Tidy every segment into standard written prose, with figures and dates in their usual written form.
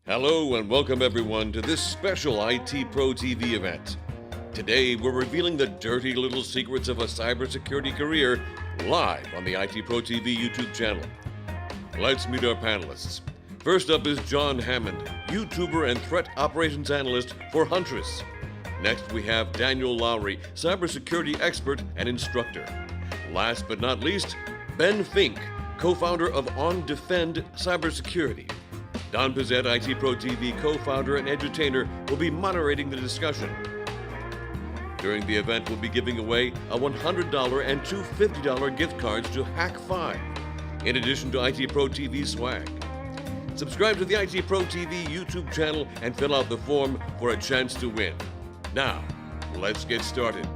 Hello and welcome everyone to this special IT Pro TV event. Today we're revealing the dirty little secrets of a cybersecurity career live on the IT Pro TV YouTube channel. Let's meet our panelists. First up is John Hammond, YouTuber and threat operations analyst for Huntress. Next we have Daniel Lowrie, cybersecurity expert and instructor. Last but not least, Ben Finke, co-founder of On Defend Cybersecurity. Don Pezet, IT Pro TV co-founder and edutainer, will be moderating the discussion. During the event, we'll be giving away a $100 and two $50 gift cards to Hack5, in addition to IT Pro TV swag. Subscribe to the IT Pro TV YouTube channel and fill out the form for a chance to win. Now, let's get started.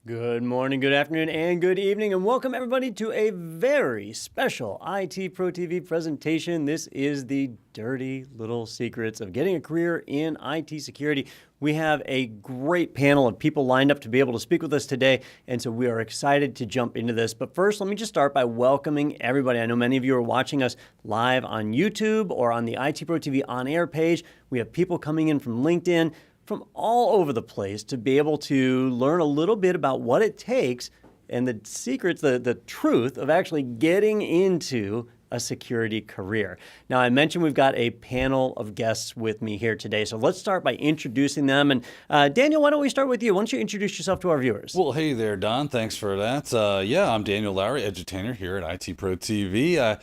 Good morning, good afternoon, and good evening, and welcome everybody to a very special IT Pro TV presentation. This is the dirty little secrets of getting a career in IT security. We have a great panel of people lined up to be able to speak with us today, and so we are excited to jump into this. But first, let me just start by welcoming everybody. I know many of you are watching us live on YouTube or on the IT Pro TV on-air page. We have people coming in from LinkedIn, from all over the place to be able to learn a little bit about what it takes and the secrets, the truth of actually getting into a security career. Now, I mentioned we've got a panel of guests with me here today, so let's start by introducing them. And Daniel, why don't we start with you? Why don't you introduce yourself to our viewers? Well, hey there, Don. Thanks for that. I'm Daniel Lowrie, edutainer here at IT Pro TV. I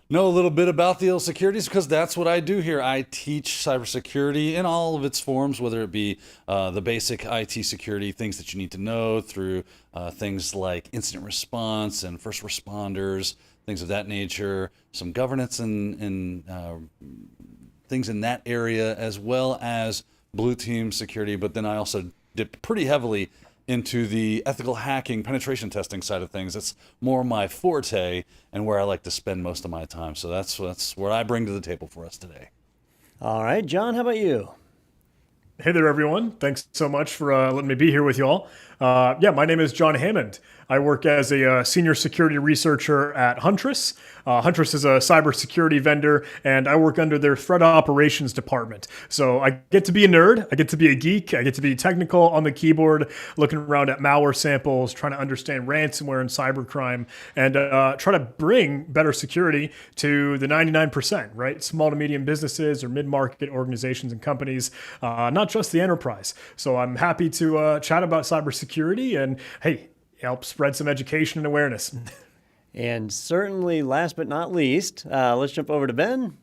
know a little bit about the securities because that's what I do here. I teach cybersecurity in all of its forms, whether it be the basic IT security, things that you need to know, through things like incident response and first responders, things of that nature, some governance and things in that area, as well as blue team security. But then I also dip pretty heavily into the ethical hacking, penetration testing side of things. It's more my forte and where I like to spend most of my time. So that's what I bring to the table for us today. All right, John, how about you? Hey there, everyone. Thanks so much for letting me be here with you all. My name is John Hammond. I work as a senior security researcher at Huntress. Huntress is a cybersecurity vendor, and I work under their threat operations department. So I get to be a nerd, I get to be a geek, I get to be technical on the keyboard, looking around at malware samples, trying to understand ransomware and cybercrime, and try to bring better security to the 99%, right? Small to medium businesses or mid-market organizations and companies, not just the enterprise. So I'm happy to chat about cybersecurity and, hey, help spread some education and awareness. And certainly, last but not least, let's jump over to Ben.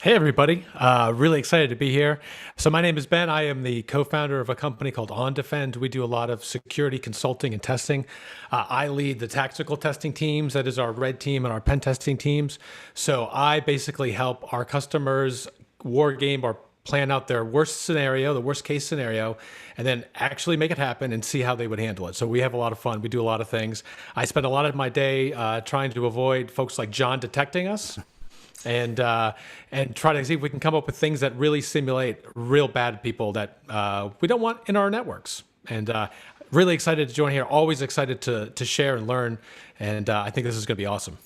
Hey, everybody. Really excited to be here. So my name is Ben. I am the co-founder of a company called On Defend. We do a lot of security consulting and testing. I lead the tactical testing teams. That is our red team and our pen testing teams. So I basically help our customers war game or plan out their worst scenario, the worst case scenario, and then actually make it happen and see how they would handle it. So we have a lot of fun. We do a lot of things. I spend a lot of my day trying to avoid folks like John detecting us and try to see if we can come up with things that really simulate real bad people that we don't want in our networks. And really excited to join here. Always excited to share and learn. And I think this is going to be awesome.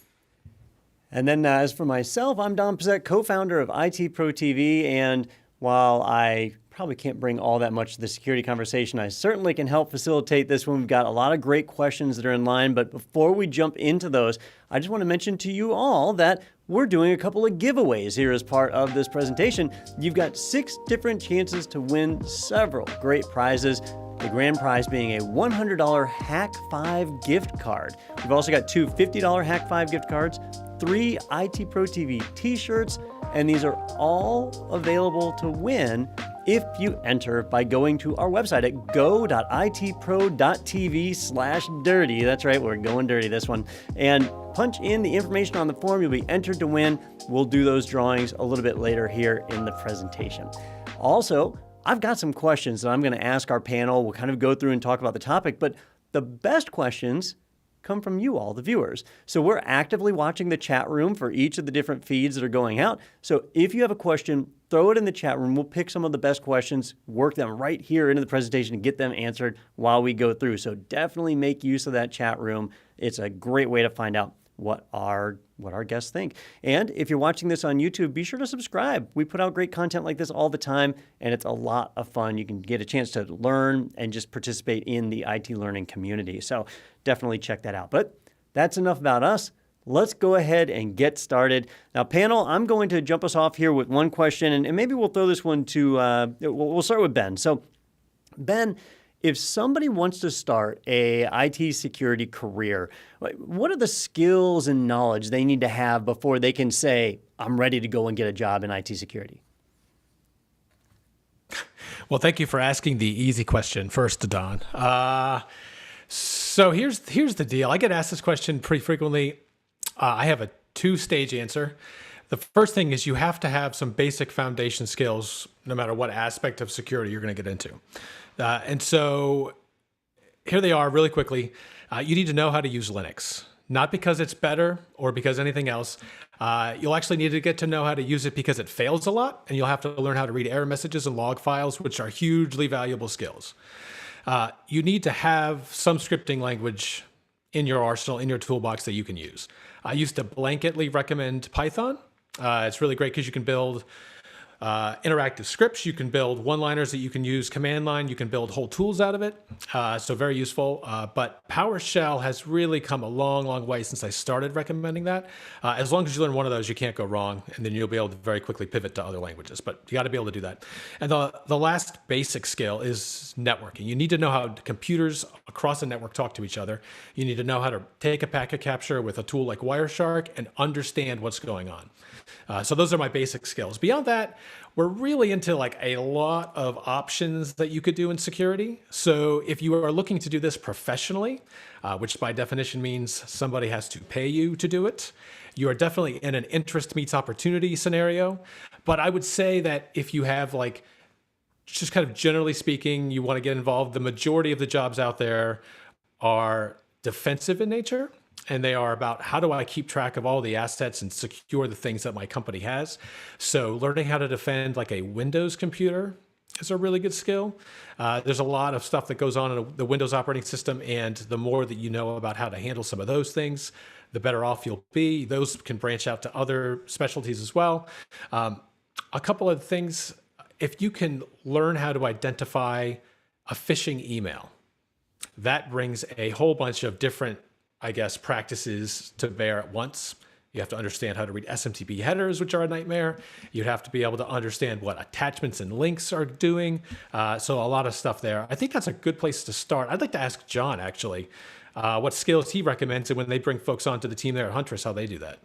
And then as for myself, I'm Don Pezet, co-founder of IT Pro TV, and while I probably can't bring all that much to the security conversation, I certainly can help facilitate this one. We've got a lot of great questions that are in line, but before we jump into those, I just want to mention to you all that we're doing a couple of giveaways here as part of this presentation. You've got 6 different chances to win several great prizes. The grand prize being a $100 Hack5 gift card. We've also got 2 $50 Hack5 gift cards, 3 IT Pro TV t-shirts, and these are all available to win if you enter by going to our website at go.itpro.tv/dirty. That's right, we're going dirty this one. And punch in the information on the form. You'll be entered to win. We'll do those drawings a little bit later here in the presentation. Also, I've got some questions that I'm going to ask our panel. We'll kind of go through and talk about the topic, but the best questions come from you all, the viewers. So we're actively watching the chat room for each of the different feeds that are going out. So if you have a question, throw it in the chat room. We'll pick some of the best questions, work them right here into the presentation and get them answered while we go through. So definitely make use of that chat room. It's a great way to find out what our guests think. And if you're watching this on YouTube, be sure to subscribe. We put out great content like this all the time, and it's a lot of fun. You can get a chance to learn and just participate in the IT learning community. So definitely check that out. But that's enough about us. Let's go ahead and get started. Now, panel, I'm going to jump us off here with one question, and maybe we'll throw this one to, we'll start with Ben. So, Ben, if somebody wants to start a IT security career, what are the skills and knowledge they need to have before they can say, I'm ready to go and get a job in IT security? Well, thank you for asking the easy question first, Don. So here's the deal. I get asked this question pretty frequently. I have a two-stage answer. The first thing is you have to have some basic foundation skills no matter what aspect of security you're going to get into. And so here they are really quickly. You need to know how to use Linux, not because it's better or because anything else. You'll actually need to get to know how to use it because it fails a lot, and you'll have to learn how to read error messages and log files, which are hugely valuable skills. You need to have some scripting language in your arsenal, in your toolbox that you can use. I used to blanketly recommend Python. It's really great because you can build interactive scripts. You can build one-liners that you can use command line. You can build whole tools out of it. So very useful. But PowerShell has really come a long, long way since I started recommending that. As long as you learn one of those, you can't go wrong. And then you'll be able to very quickly pivot to other languages. But you got to be able to do that. And the last basic skill is networking. You need to know how computers across a network talk to each other. You need to know how to take a packet capture with a tool like Wireshark and understand what's going on. So those are my basic skills. Beyond that, we're really into like a lot of options that you could do in security. So if you are looking to do this professionally, which by definition means somebody has to pay you to do it, you are definitely in an interest meets opportunity scenario. But I would say that if you have like, just kind of generally speaking, you want to get involved, the majority of the jobs out there are defensive in nature. And they are about how do I keep track of all the assets and secure the things that my company has. So learning how to defend like a Windows computer is a really good skill. There's a lot of stuff that goes on in the Windows operating system. And the more that you know about how to handle some of those things, the better off you'll be. Those can branch out to other specialties as well. A couple of things, if you can learn how to identify a phishing email, that brings a whole bunch of different practices to bear at once. You have to understand how to read SMTP headers, which are a nightmare. You'd have to be able to understand what attachments and links are doing. So a lot of stuff there. I think that's a good place to start. I'd like to ask John, actually, what skills he recommends and when they bring folks onto the team there at Huntress, how they do that.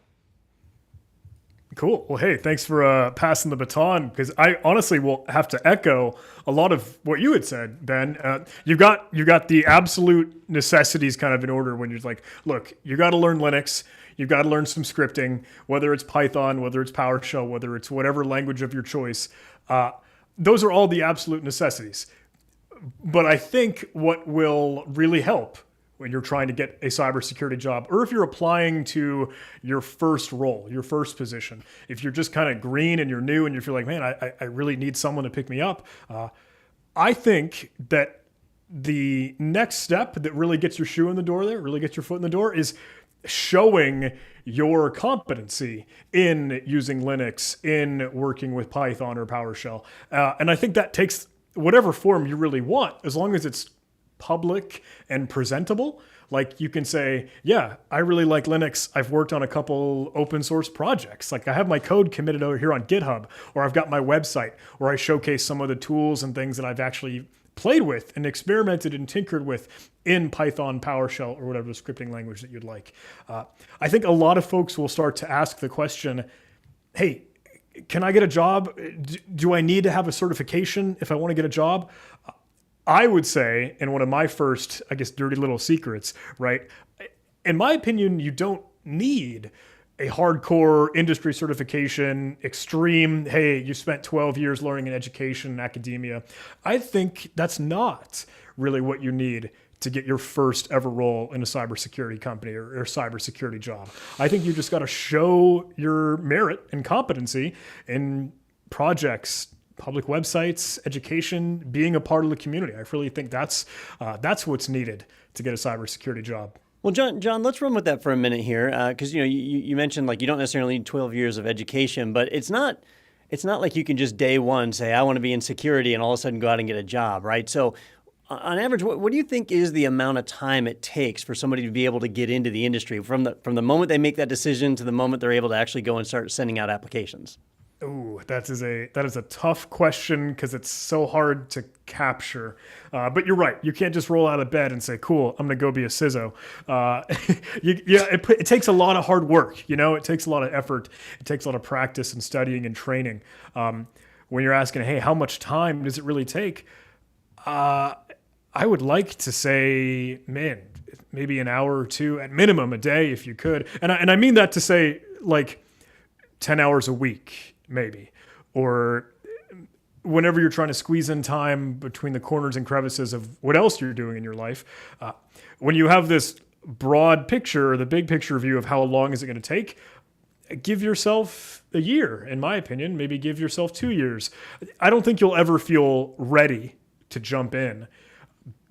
Cool. Well, hey, thanks for passing the baton, because I honestly will have to echo a lot of what you had said, Ben. You got the absolute necessities kind of in order when you're like, look, you got to learn Linux. You've got to learn some scripting, whether it's Python, whether it's PowerShell, whether it's whatever language of your choice. Those are all the absolute necessities. But I think what will really help when you're trying to get a cybersecurity job, or if you're applying to your first role, your first position, if you're just kind of green and you're new and you feel like, man, I really need someone to pick me up. I think that the next step that really gets your shoe in the door there, really gets your foot in the door, is showing your competency in using Linux, in working with Python or PowerShell. And I think that takes whatever form you really want, as long as it's public and presentable. Like you can say, yeah, I really like Linux. I've worked on a couple open source projects. Like I have my code committed over here on GitHub, or I've got my website where I showcase some of the tools and things that I've actually played with and experimented and tinkered with in Python, PowerShell, or whatever the scripting language that you'd like. I think a lot of folks will start to ask the question, hey, can I get a job? Do I need to have a certification if I want to get a job? I would say, in one of my first, dirty little secrets, right? In my opinion, you don't need a hardcore industry certification, extreme, hey, you spent 12 years learning in education and academia. I think that's not really what you need to get your first ever role in a cybersecurity company or cybersecurity job. I think you just got to show your merit and competency in projects, public websites, education, being a part of the community. I really think that's what's needed to get a cybersecurity job. Well, John, let's run with that for a minute here, because you mentioned like you don't necessarily need 12 years of education, but it's not like you can just day one say I want to be in security and all of a sudden go out and get a job, right? So, on average, what do you think is the amount of time it takes for somebody to be able to get into the industry from the moment they make that decision to the moment they're able to actually go and start sending out applications? Ooh, that is a tough question because it's so hard to capture. But you're right. You can't just roll out of bed and say, "Cool, I'm going to go be a CISO." It takes a lot of hard work. It takes a lot of effort. It takes a lot of practice and studying and training. When you're asking, "Hey, how much time does it really take?" I would like to say, man, maybe an hour or two at minimum a day if you could. And I mean that to say like 10 hours a week, maybe, or whenever you're trying to squeeze in time between the corners and crevices of what else you're doing in your life. When you have this broad picture, or the big picture view of how long is it going to take, give yourself a year, in my opinion, maybe give yourself 2 years. I don't think you'll ever feel ready to jump in.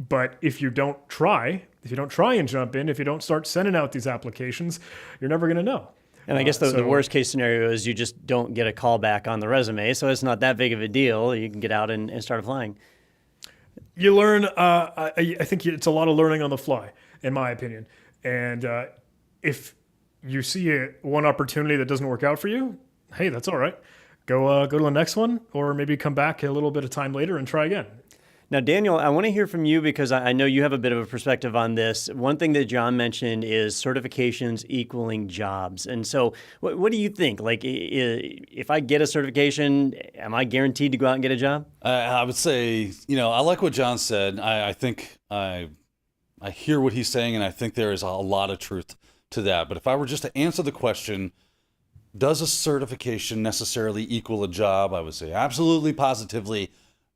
But if you don't try and jump in, if you don't start sending out these applications, you're never going to know. And I guess the worst case scenario is you just don't get a call back on the resume, so it's not that big of a deal. You can get out and start applying. You learn, I think it's a lot of learning on the fly, in my opinion. And if you see one opportunity that doesn't work out for you, hey, that's all right. Go to the next one, or maybe come back a little bit of time later and try again. Now, Daniel, I want to hear from you because I know you have a bit of a perspective on this. One thing that John mentioned is certifications equaling jobs. And so what do you think? Like, if I get a certification, am I guaranteed to go out and get a job? I would say, I like what John said. I think I hear what he's saying, and I think there is a lot of truth to that. But if I were just to answer the question, does a certification necessarily equal a job? I would say absolutely, positively,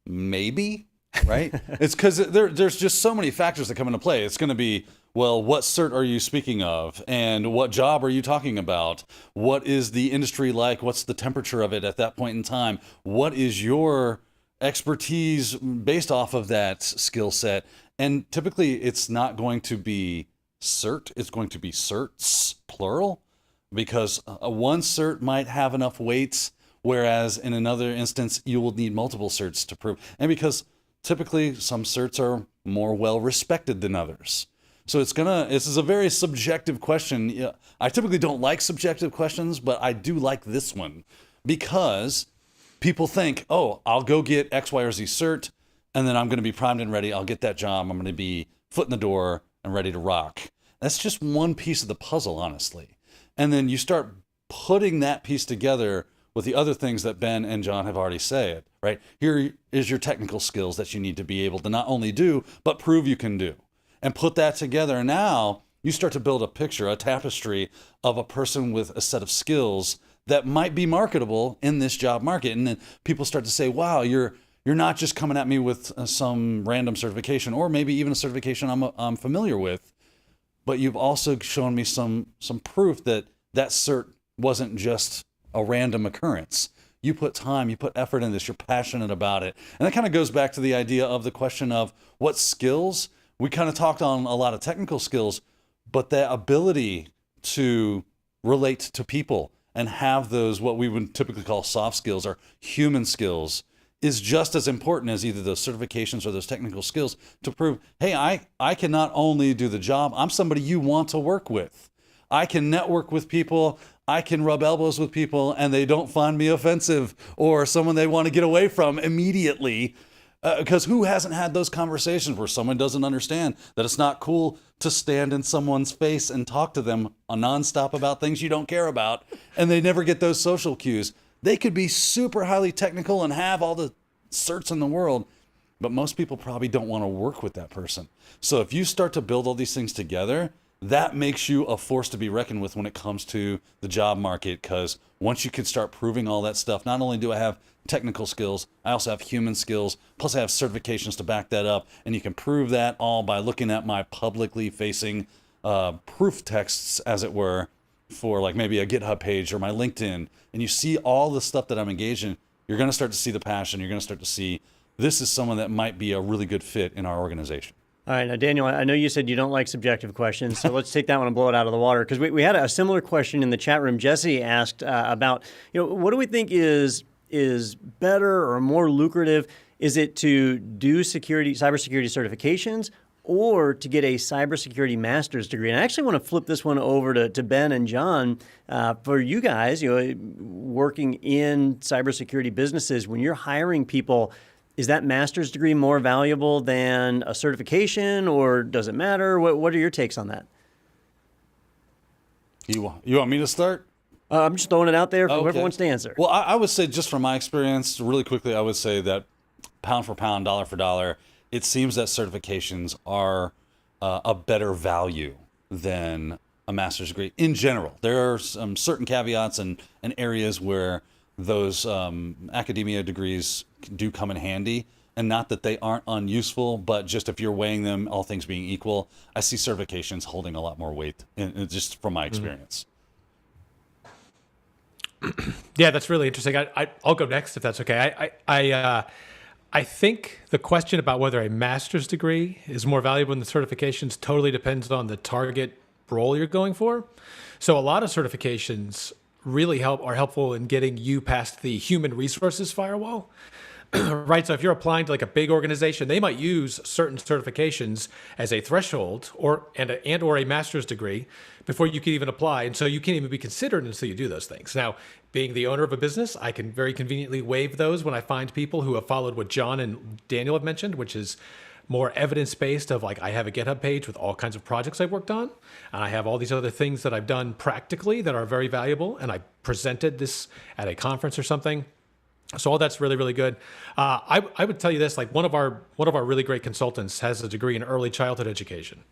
maybe. Right? It's because there's just so many factors that come into play. It's going to be, well, what cert are you speaking of? And what job are you talking about? What is the industry like? What's the temperature of it at that point in time? What is your expertise based off of that skill set? And typically, it's not going to be cert. It's going to be certs, plural, because one cert might have enough weight, whereas in another instance, you will need multiple certs to prove. And because typically, some certs are more well-respected than others. So this is a very subjective question. I typically don't like subjective questions, but I do like this one because people think, oh, I'll go get X, Y, or Z cert, and then I'm going to be primed and ready. I'll get that job. I'm going to be foot in the door and ready to rock. That's just one piece of the puzzle, honestly. And then you start putting that piece together with the other things that Ben and John have already said, right? Here is your technical skills that you need to be able to not only do, but prove you can do. And put that together. And now you start to build a picture, a tapestry of a person with a set of skills that might be marketable in this job market. And then people start to say, wow, you're not just coming at me with some random certification, or maybe even a certification I'm familiar with, but you've also shown me some proof that cert wasn't just a random occurrence. You put time, you put effort in this, you're passionate about it. And that kind of goes back to the idea of the question of what skills. We kind of talked on a lot of technical skills, but the ability to relate to people and have those, what we would typically call soft skills or human skills, is just as important as either those certifications or those technical skills to prove, hey, I can not only do the job, I'm somebody you want to work with. I can network with people, I can rub elbows with people, and they don't find me offensive or someone they want to get away from immediately. Because who hasn't had those conversations where someone doesn't understand that it's not cool to stand in someone's face and talk to them nonstop about things you don't care about, and they never get those social cues. They could be super highly technical and have all the certs in the world, but most people probably don't want to work with that person. So if you start to build all these things together, that makes you a force to be reckoned with when it comes to the job market, because once you can start proving all that stuff, not only do I have technical skills, I also have human skills, plus I have certifications to back that up, and you can prove that all by looking at my publicly facing proof texts, as it were, for like maybe a GitHub page or my LinkedIn, and you see all the stuff that I'm engaged in, you're going to start to see the passion, you're going to start to see this is someone that might be a really good fit in our organization. All right, now Daniel, I know you said you don't like subjective questions, so let's take that one and blow it out of the water. Because we had a similar question in the chat room. Jesse asked about, what do we think is better or more lucrative? Is it to do cybersecurity certifications, or to get a cybersecurity master's degree? And I actually want to flip this one over to Ben and John. For you guys, working in cybersecurity businesses, when you're hiring people, is that master's degree more valuable than a certification, or does it matter? What are your takes on that? You want me to start? I'm just throwing it out there for whoever wants to answer. Well, I would say, just from my experience, really quickly, I would say that pound for pound, dollar for dollar, it seems that certifications are a better value than a master's degree in general. There are some certain caveats and areas where those academia degrees do come in handy, and not that they aren't unuseful, but just if you're weighing them, all things being equal, I see certifications holding a lot more weight, just from my experience. Yeah, that's really interesting. I'll go next if that's okay. I think the question about whether a master's degree is more valuable than the certifications totally depends on the target role you're going for. So a lot of certifications really are helpful in getting you past the human resources firewall. Right. So if you're applying to like a big organization, they might use certain certifications as a threshold or a master's degree before you can even apply. And so you can't even be considered until you do those things. Now, being the owner of a business, I can very conveniently waive those when I find people who have followed what John and Daniel have mentioned, which is more evidence-based of like, I have a GitHub page with all kinds of projects I've worked on. And I have all these other things that I've done practically that are very valuable. And I presented this at a conference or something. So all that's really, really good. I would tell you this, like one of our really great consultants has a degree in early childhood education.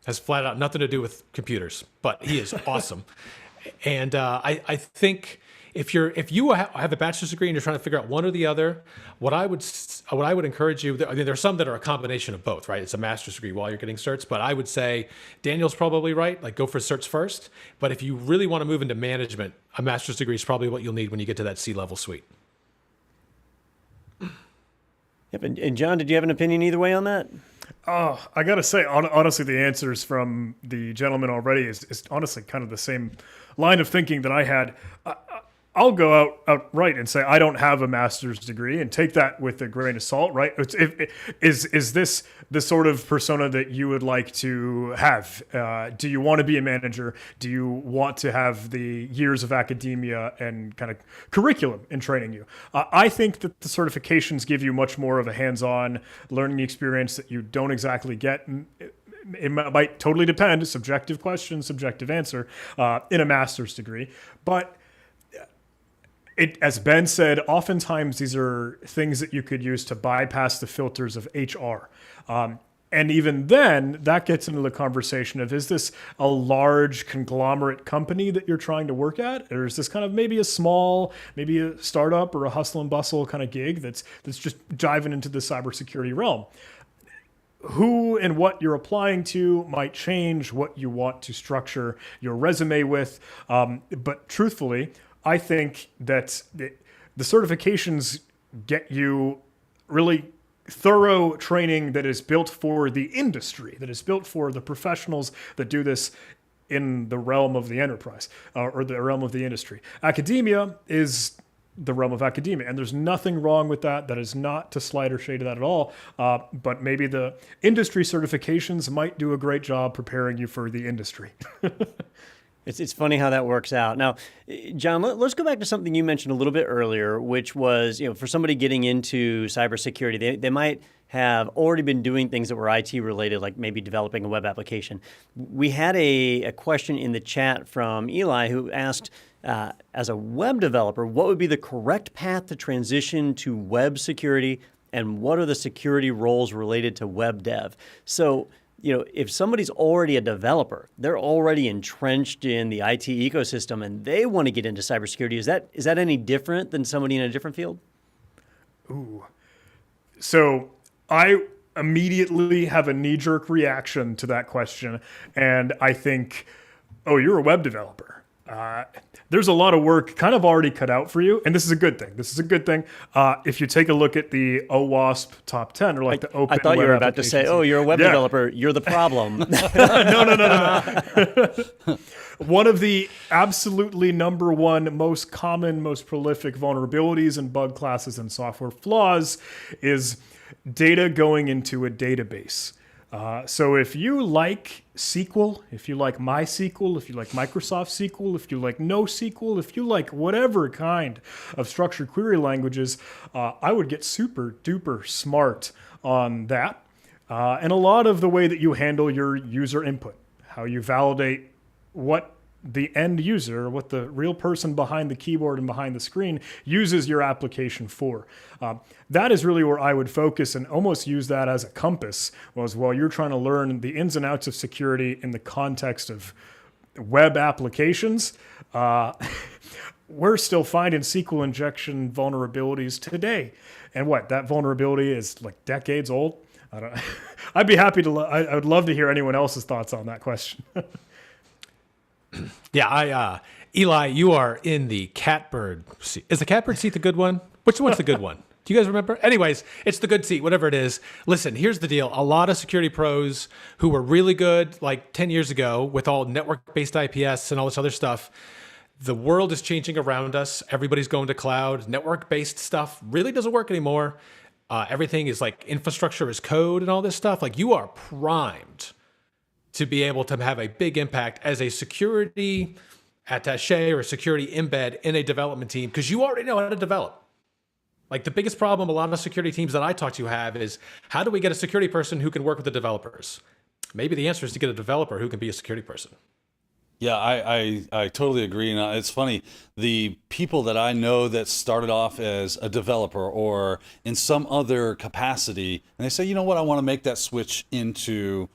Has flat out nothing to do with computers, but he is awesome. And I think if you have a bachelor's degree and you're trying to figure out one or the other, what I would encourage you, I mean, there's some that are a combination of both, right? It's a master's degree while you're getting certs, but I would say Daniel's probably right. Like go for certs first. But if you really want to move into management, a master's degree is probably what you'll need when you get to that C-level suite. Yep. And John, did you have an opinion either way on that? Oh, I got to say, honestly, the answers from the gentleman already is honestly kind of the same line of thinking that I had. I'll go outright and say I don't have a master's degree and take that with a grain of salt, right? Is this the sort of persona that you would like to have? Do you want to be a manager? Do you want to have the years of academia and kind of curriculum in training you? I think that the certifications give you much more of a hands-on learning experience that you don't exactly get. It might totally depend, subjective question, subjective answer, in a master's degree. But as Ben said, oftentimes these are things that you could use to bypass the filters of HR. And even then, that gets into the conversation of, is this a large conglomerate company that you're trying to work at? Or is this kind of maybe a small, maybe a startup or a hustle and bustle kind of gig that's just diving into the cybersecurity realm? Who and what you're applying to might change what you want to structure your resume with. But truthfully, I think that the certifications get you really thorough training that is built for the industry, that is built for the professionals that do this in the realm of the enterprise or the realm of the industry. Academia is the realm of academia, and there's nothing wrong with that. That is not to slight or shade that at all. But maybe the industry certifications might do a great job preparing you for the industry. It's funny how that works out. Now, John, let's go back to something you mentioned a little bit earlier, which was, for somebody getting into cybersecurity, they might have already been doing things that were IT related, like maybe developing a web application. We had a question in the chat from Eli who asked, as a web developer, what would be the correct path to transition to web security, and what are the security roles related to web dev? So, if somebody's already a developer, they're already entrenched in the IT ecosystem and they want to get into cybersecurity, is that any different than somebody in a different field? Ooh. So I immediately have a knee-jerk reaction to that question, and I think, oh, you're a web developer. There's a lot of work kind of already cut out for you, and this is a good thing. If you take a look at the OWASP top 10, or like the open I thought you web were about to say, applications. "Oh, you're a web developer. You're the problem." No. One of the absolutely number one most common, most prolific vulnerabilities and bug classes and software flaws is data going into a database. So if you like SQL, if you like MySQL, if you like Microsoft SQL, if you like NoSQL, if you like whatever kind of structured query languages, I would get super duper smart on that. And a lot of the way that you handle your user input, how you validate what the end user, what the real person behind the keyboard and behind the screen uses your application for. That is really where I would focus and almost use that as a compass, was while you're trying to learn the ins and outs of security in the context of web applications. We're still finding SQL injection vulnerabilities today. And that vulnerability is like decades old. I'd be happy to, I would love to hear anyone else's thoughts on that question. Yeah, Eli, you are in the catbird seat. Is the catbird seat the good one? Which one's the good one? Do you guys remember? Anyways, it's the good seat, whatever it is. Listen, here's the deal. A lot of security pros who were really good like 10 years ago with all network-based IPS and all this other stuff, the world is changing around us. Everybody's going to cloud. Network-based stuff really doesn't work anymore. Everything is like infrastructure as code and all this stuff. Like, you are primed to be able to have a big impact as a security attaché or a security embed in a development team, because you already know how to develop. Like, the biggest problem a lot of security teams that I talk to have is, how do we get a security person who can work with the developers? Maybe the answer is to get a developer who can be a security person. Yeah, I totally agree. And it's funny, the people that I know that started off as a developer or in some other capacity, and they say, you know what, I want to make that switch into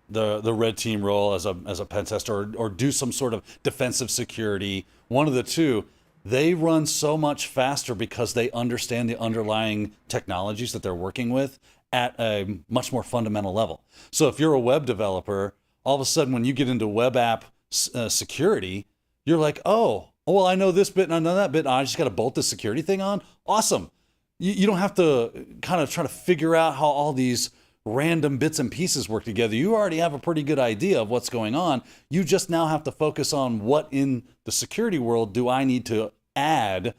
the red team role as a pen tester or do some sort of defensive security, one of the two, they run so much faster because they understand the underlying technologies that they're working with at a much more fundamental level. So if you're a web developer, all of a sudden when you get into web app security, you're like, oh, well, I know this bit and I know that bit, and I just got to bolt this security thing on. Awesome. You don't have to kind of try to figure out how all these random bits and pieces work together. You already have a pretty good idea of what's going on. You just now have to focus on what in the security world do I need to add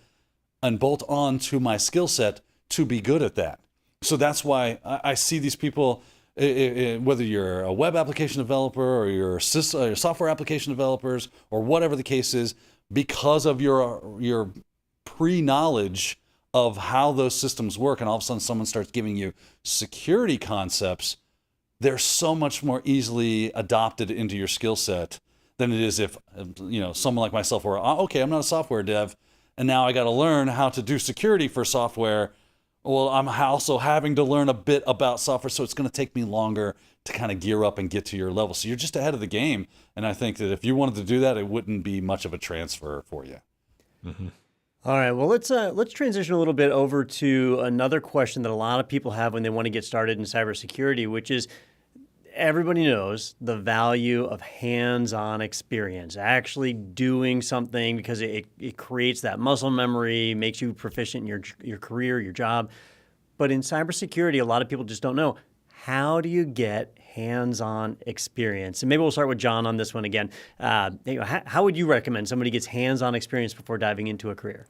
and bolt on to my skill set to be good at that. So that's why I see these people, whether you're a web application developer or you're software application developers or whatever the case is, because of your pre-knowledge of how those systems work, and all of a sudden someone starts giving you security concepts, they're so much more easily adopted into your skill set than it is if, someone like myself where, okay, I'm not a software dev, and now I got to learn how to do security for software. Well, I'm also having to learn a bit about software, so it's going to take me longer to kind of gear up and get to your level. So you're just ahead of the game, and I think that if you wanted to do that, it wouldn't be much of a transfer for you. Mm-hmm. All right, well, let's transition a little bit over to another question that a lot of people have when they want to get started in cybersecurity, which is, everybody knows the value of hands-on experience, actually doing something, because it creates that muscle memory, makes you proficient in your career, your job. But in cybersecurity, a lot of people just don't know, how do you get hands-on experience? And maybe we'll start with John on this one again. How would you recommend somebody gets hands-on experience before diving into a career?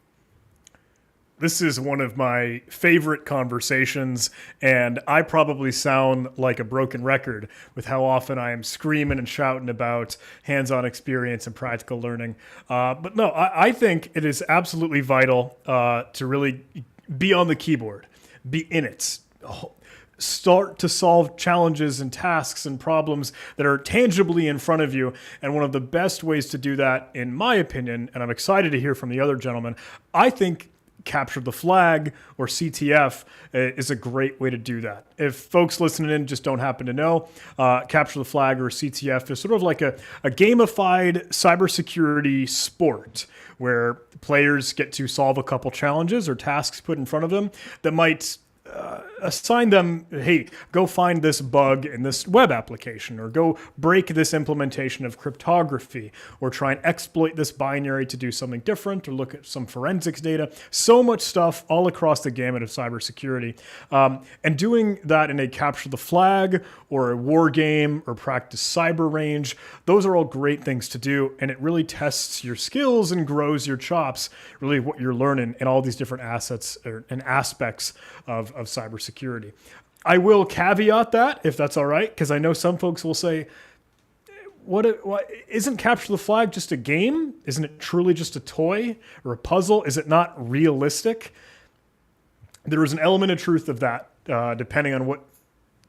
This is one of my favorite conversations, and I probably sound like a broken record with how often I am screaming and shouting about hands-on experience and practical learning. But no, I think it is absolutely vital to really be on the keyboard, be in it, start to solve challenges and tasks and problems that are tangibly in front of you. And one of the best ways to do that, in my opinion, and I'm excited to hear from the other gentlemen, I think Capture the Flag, or CTF, is a great way to do that. If folks listening in just don't happen to know, Capture the Flag, or CTF, is sort of like a gamified cybersecurity sport where players get to solve a couple challenges or tasks put in front of them that might assign them, hey, go find this bug in this web application, or go break this implementation of cryptography, or try and exploit this binary to do something different, or look at some forensics data. So much stuff all across the gamut of cybersecurity. And doing that in a capture the flag or a war game or practice cyber range, those are all great things to do. And it really tests your skills and grows your chops, really what you're learning in all these different assets and aspects of cybersecurity. I will caveat that, if that's all right, because I know some folks will say, what isn't capture the flag just a game? Isn't it truly just a toy or a puzzle? Is it not realistic? There is an element of truth of that, depending on what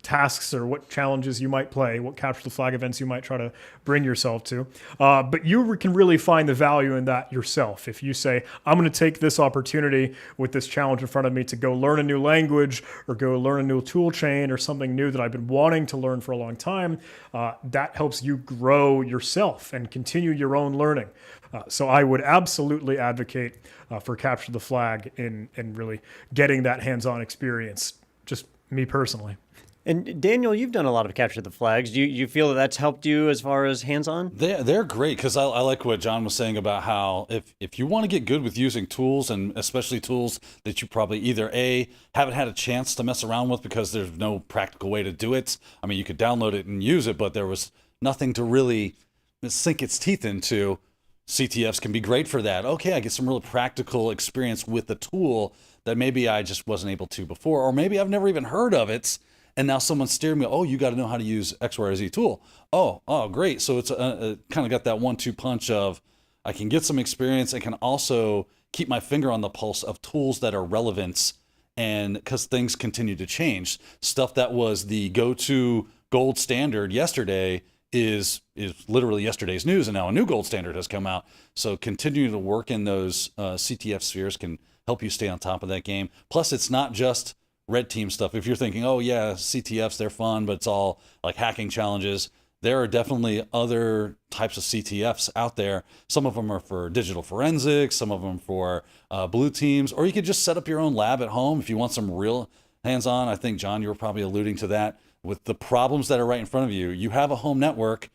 tasks or what challenges you might play, what capture the flag events you might try to bring yourself to. But you can really find the value in that yourself. If you say, I'm going to take this opportunity with this challenge in front of me to go learn a new language or go learn a new tool chain or something new that I've been wanting to learn for a long time, that helps you grow yourself and continue your own learning. So I would absolutely advocate for capture the flag in really getting that hands-on experience, just me personally. And Daniel, you've done a lot of capture the flags. Do you feel that that's helped you as far as hands-on? They're great, because I like what John was saying about how if you want to get good with using tools, and especially tools that you probably either haven't had a chance to mess around with because there's no practical way to do it. I mean, you could download it and use it, but there was nothing to really sink its teeth into. CTFs can be great for that. Okay, I get some real practical experience with the tool that maybe I just wasn't able to before, or maybe I've never even heard of it. And now someone's steering me, oh, you got to know how to use X, Y, or Z tool. Oh, great. So it's kind of got that 1-2 punch of I can get some experience and can also keep my finger on the pulse of tools that are relevant, and because things continue to change. Stuff that was the go-to gold standard yesterday is literally yesterday's news, and now a new gold standard has come out. So continuing to work in those CTF spheres can help you stay on top of that game. Plus, it's not just red team stuff. If you're thinking, oh yeah, CTFs, they're fun, but it's all like hacking challenges, there are definitely other types of CTFs out there. Some of them are for digital forensics, some of them for blue teams, or you could just set up your own lab at home if you want some real hands-on. I think, John, you were probably alluding to that. With the problems that are right in front of you, you have a home network,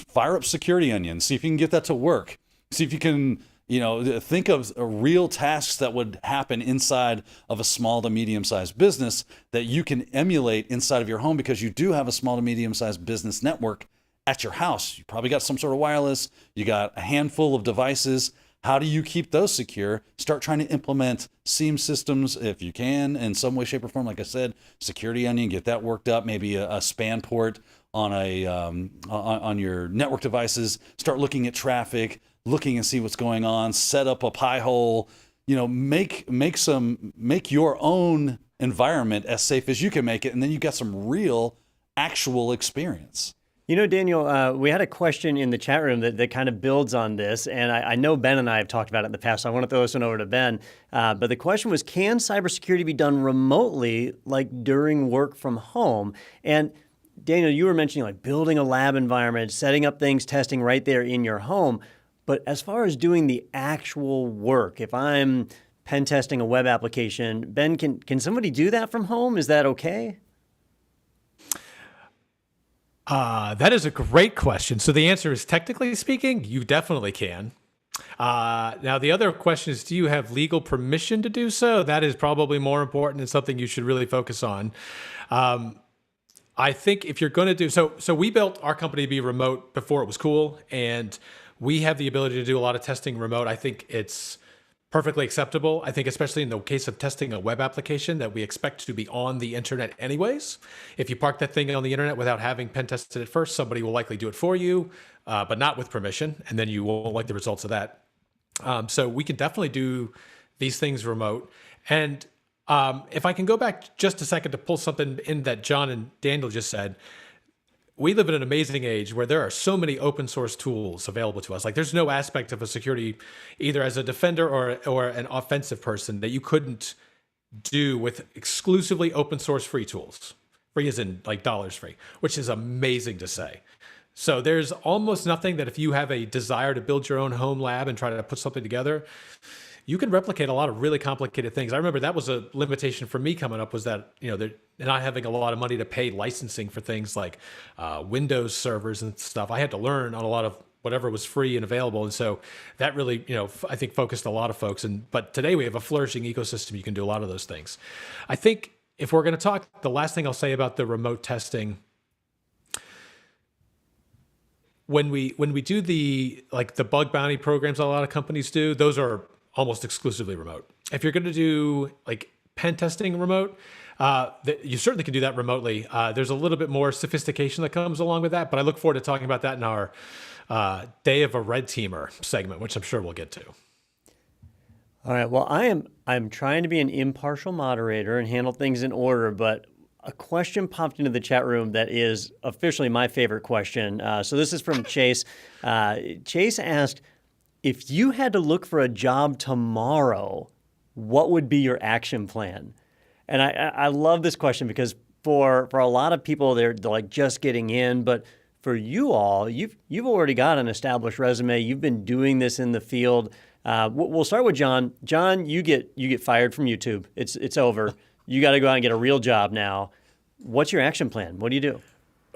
fire up Security Onion, see if you can get that to work. See if you can, think of real tasks that would happen inside of a small to medium-sized business that you can emulate inside of your home, because you do have a small to medium-sized business network at your house. You probably got some sort of wireless, you got a handful of devices. How do you keep those secure? Start trying to implement SIEM systems if you can, in some way, shape, or form. Like I said, Security Onion, get that worked up. Maybe a span port on on your network devices. Start looking at traffic, looking and see what's going on. Set up a pie hole. Make your own environment as safe as you can make it, and then you got some real, actual experience. Daniel, we had a question in the chat room that kind of builds on this, and I know Ben and I have talked about it in the past, so I want to throw this one over to Ben. But the question was, can cybersecurity be done remotely, like during work from home? And Daniel, you were mentioning like building a lab environment, setting up things, testing right there in your home. But as far as doing the actual work, if I'm pen testing a web application, Ben, can somebody do that from home? Is that okay? That is a great question. So the answer is, technically speaking, you definitely can. Now, the other question is, do you have legal permission to do so? That is probably more important and something you should really focus on. I think if you're going to do so we built our company to be remote before it was cool, and we have the ability to do a lot of testing remote. I think it's perfectly acceptable. I think especially in the case of testing a web application that we expect to be on the internet anyways. If you park that thing on the internet without having pen tested it first, somebody will likely do it for you, but not with permission, and then you won't like the results of that. So we can definitely do these things remote. And if I can go back just a second to pull something in that John and Daniel just said, we live in an amazing age where there are so many open source tools available to us. Like, there's no aspect of a security, either as a defender or an offensive person, that you couldn't do with exclusively open source free tools. Free as in like dollars free, which is amazing to say. So there's almost nothing that if you have a desire to build your own home lab and try to put something together, you can replicate a lot of really complicated things. I remember that was a limitation for me coming up, was that, they're not having a lot of money to pay licensing for things like Windows servers and stuff. I had to learn on a lot of whatever was free and available. And so that really, I think focused a lot of folks. But today we have a flourishing ecosystem. You can do a lot of those things. I think if we're going to talk, the last thing I'll say about the remote testing, when we do the bug bounty programs a lot of companies do, those are almost exclusively remote. If you're going to do like pen testing remote, you certainly can do that remotely. There's a little bit more sophistication that comes along with that, but I look forward to talking about that in our Day of a Red Teamer segment, which I'm sure we'll get to. All right. Well, I'm trying to be an impartial moderator and handle things in order, but a question popped into the chat room that is officially my favorite question. So this is from Chase. Chase asked, if you had to look for a job tomorrow, what would be your action plan? And I love this question because for a lot of people, they're like just getting in, but for you all, you've already got an established resume. You've been doing this in the field. We'll start with John. John, you get fired from YouTube. It's over. You got to go out and get a real job now. What's your action plan? What do you do?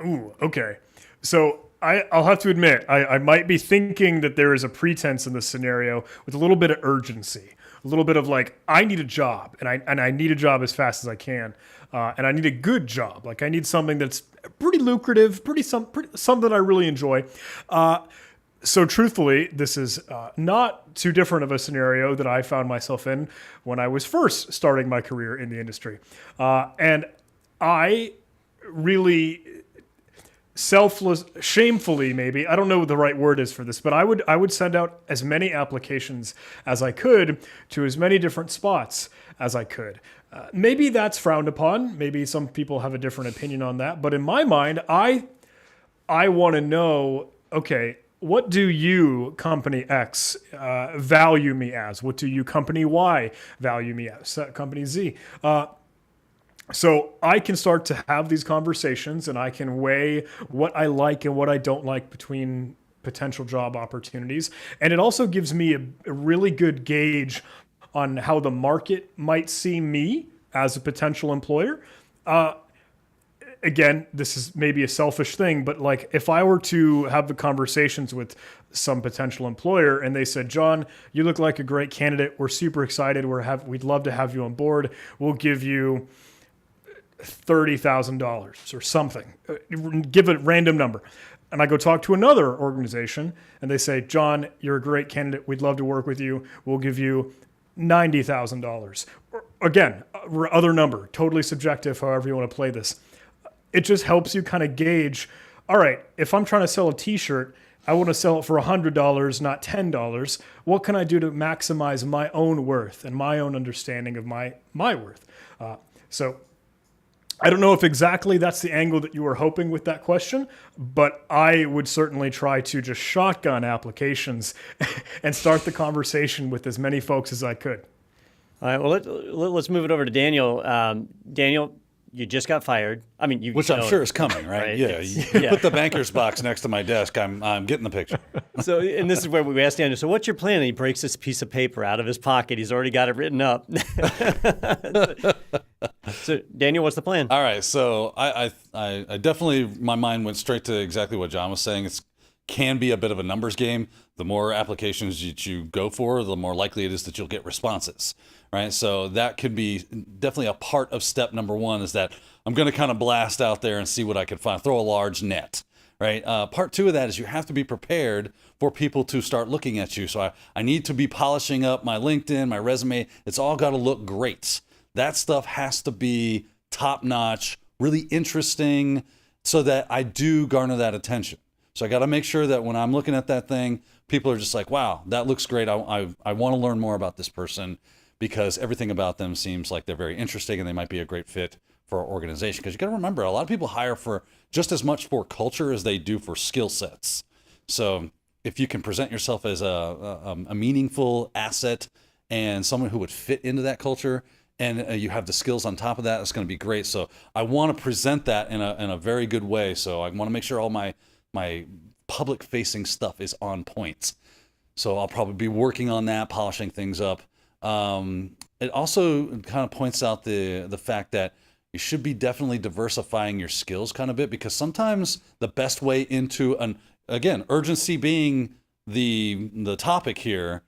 Ooh, okay. So I'll have to admit, I might be thinking that there is a pretense in this scenario with a little bit of urgency, a little bit of like, I need a job, and I need a job as fast as I can, and I need a good job. Like I need something that's pretty lucrative, something I really enjoy. So truthfully, this is not too different of a scenario that I found myself in when I was first starting my career in the industry. And I really shamefully maybe, I don't know what the right word is for this, but I would send out as many applications as I could to as many different spots as I could. Maybe that's frowned upon. Maybe some people have a different opinion on that. But in my mind, I want to know, okay, what do you, company X, value me as? What do you, company Y, value me as? Company Z. So I can start to have these conversations and I can weigh what I like and what I don't like between potential job opportunities. And it also gives me a really good gauge on how the market might see me as a potential employer. Again, this is maybe a selfish thing, but like if I were to have the conversations with some potential employer and they said, John, you look like a great candidate. We're super excited. We'd love to have you on board. We'll give you $30,000 or something. Give a random number. And I go talk to another organization and they say, John, you're a great candidate. We'd love to work with you. We'll give you $90,000. Again, other number, totally subjective, however you want to play this. It just helps you kind of gauge, all right, if I'm trying to sell a t-shirt, I want to sell it for $100, not $10. What can I do to maximize my own worth and my own understanding of my worth? So I don't know if exactly that's the angle that you were hoping with that question, but I would certainly try to just shotgun applications and start the conversation with as many folks as I could. All right, well, let's move it over to Daniel. Daniel, you just got fired. I mean, which I'm sure is coming, right? Yeah, you put the banker's box next to my desk. I'm getting the picture. So, and this is where we asked Daniel, so what's your plan? And he breaks this piece of paper out of his pocket. He's already got it written up. So, Daniel, what's the plan? All right, so I definitely, my mind went straight to exactly what John was saying. It can be a bit of a numbers game. The more applications that you go for, the more likely it is that you'll get responses, right? So that could be definitely a part of step number one, is that I'm going to kind of blast out there and see what I can find, throw a large net, right? Part two of that is you have to be prepared for people to start looking at you. So I need to be polishing up my LinkedIn, my resume. It's all got to look great. That stuff has to be top notch, really interesting, so that I do garner that attention. So I got to make sure that when I'm looking at that thing, people are just like, wow, that looks great. I want to learn more about this person, because everything about them seems like they're very interesting and they might be a great fit for our organization. Because you got to remember, a lot of people hire for just as much for culture as they do for skill sets. So if you can present yourself as a meaningful asset and someone who would fit into that culture, and you have the skills on top of that, it's going to be great. So I want to present that in a very good way. So I want to make sure all my public facing stuff is on point. So I'll probably be working on that, polishing things up. It also kind of points out the fact that you should be definitely diversifying your skills kind of bit, because sometimes the best way into again, urgency being the topic here,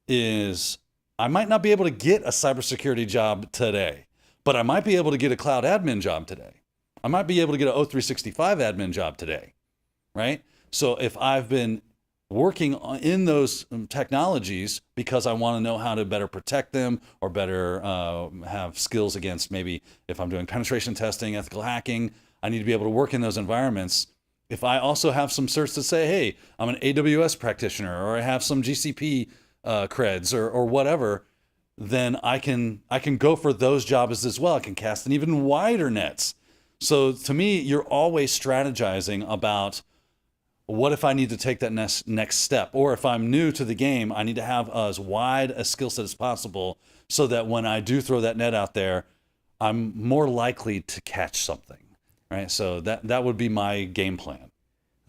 is I might not be able to get a cybersecurity job today, but I might be able to get a cloud admin job today. I might be able to get an O365 admin job today, right? So if I've been working in those technologies because I want to know how to better protect them, or better have skills against, maybe if I'm doing penetration testing, ethical hacking, I need to be able to work in those environments. If I also have some certs that say, hey, I'm an AWS practitioner, or I have some GCP creds or whatever, then I can go for those jobs as well. I can cast an even wider nets. So to me, you're always strategizing about, what if I need to take that next step? Or if I'm new to the game, I need to have as wide a skill set as possible, so that when I do throw that net out there, I'm more likely to catch something, right? So that would be my game plan.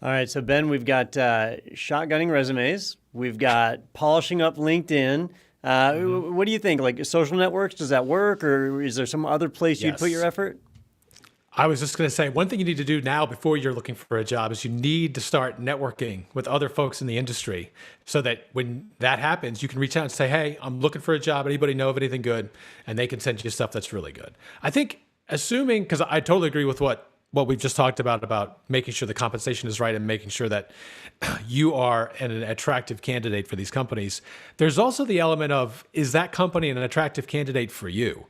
All right, so Ben, we've got shotgunning resumes. We've got polishing up LinkedIn. What do you think? Like social networks, does that work? Or is there some other place you'd put your effort? I was just going to say, one thing you need to do now before you're looking for a job is you need to start networking with other folks in the industry, so that when that happens, you can reach out and say, hey, I'm looking for a job. Anybody know of anything good? And they can send you stuff that's really good. I think, assuming, because I totally agree with what we've just talked about making sure the compensation is right and making sure that you are an attractive candidate for these companies. There's also the element of, is that company an attractive candidate for you?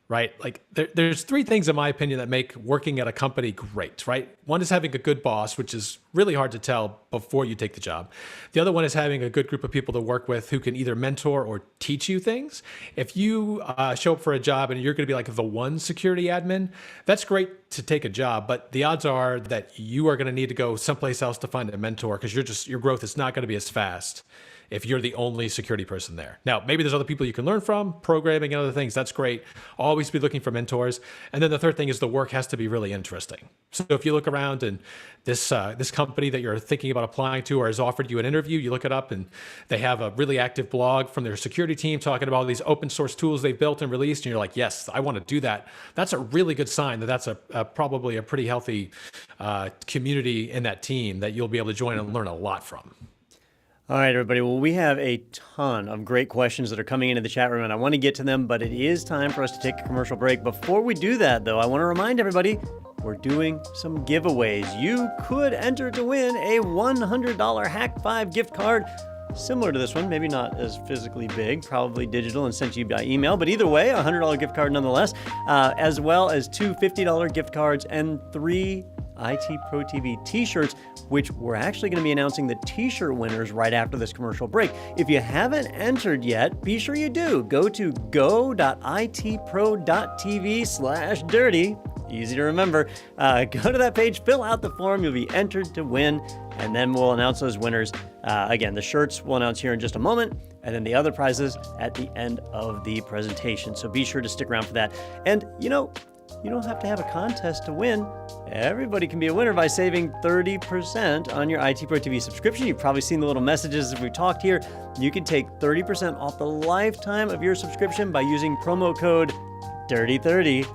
Right? Like there's three things, in my opinion, that make working at a company great, right? One is having a good boss, which is really hard to tell before you take the job. The other one is having a good group of people to work with who can either mentor or teach you things. If you show up for a job and you're going to be like the one security admin, that's great to take a job, but the odds are that you are going to need to go someplace else to find a mentor, because your growth is not going to be as fast if you're the only security person there. Now, maybe there's other people you can learn from, programming and other things. That's great. Always be looking for mentors. And then the third thing is the work has to be really interesting. So if you look around and this company that you're thinking about applying to, or has offered you an interview, you look it up and they have a really active blog from their security team talking about all these open source tools they've built and released, and you're like, yes, I want to do that. That's a really good sign that that's probably a pretty healthy community in that team that you'll be able to join and learn a lot from. All right, everybody. Well, we have a ton of great questions that are coming into the chat room, and I want to get to them, but it is time for us to take a commercial break. Before we do that, though, I want to remind everybody we're doing some giveaways. You could enter to win a $100 Hack5 gift card, similar to this one, maybe not as physically big, probably digital and sent to you by email, but either way, a $100 gift card nonetheless, as well as two $50 gift cards and 3 IT Pro TV t-shirts, which we're actually going to be announcing the t-shirt winners right after this commercial break. If you haven't entered yet, be sure you do. Go to go.itpro.tv/dirty. Easy to remember. Go to that page, fill out the form, you'll be entered to win, and then we'll announce those winners. Again, the shirts we'll announce here in just a moment, and then the other prizes at the end of the presentation. So be sure to stick around for that. And you don't have to have a contest to win. Everybody can be a winner by saving 30% on your IT Pro TV subscription. You've probably seen the little messages as we talked here. You can take 30% off the lifetime of your subscription by using promo code DIRTY30.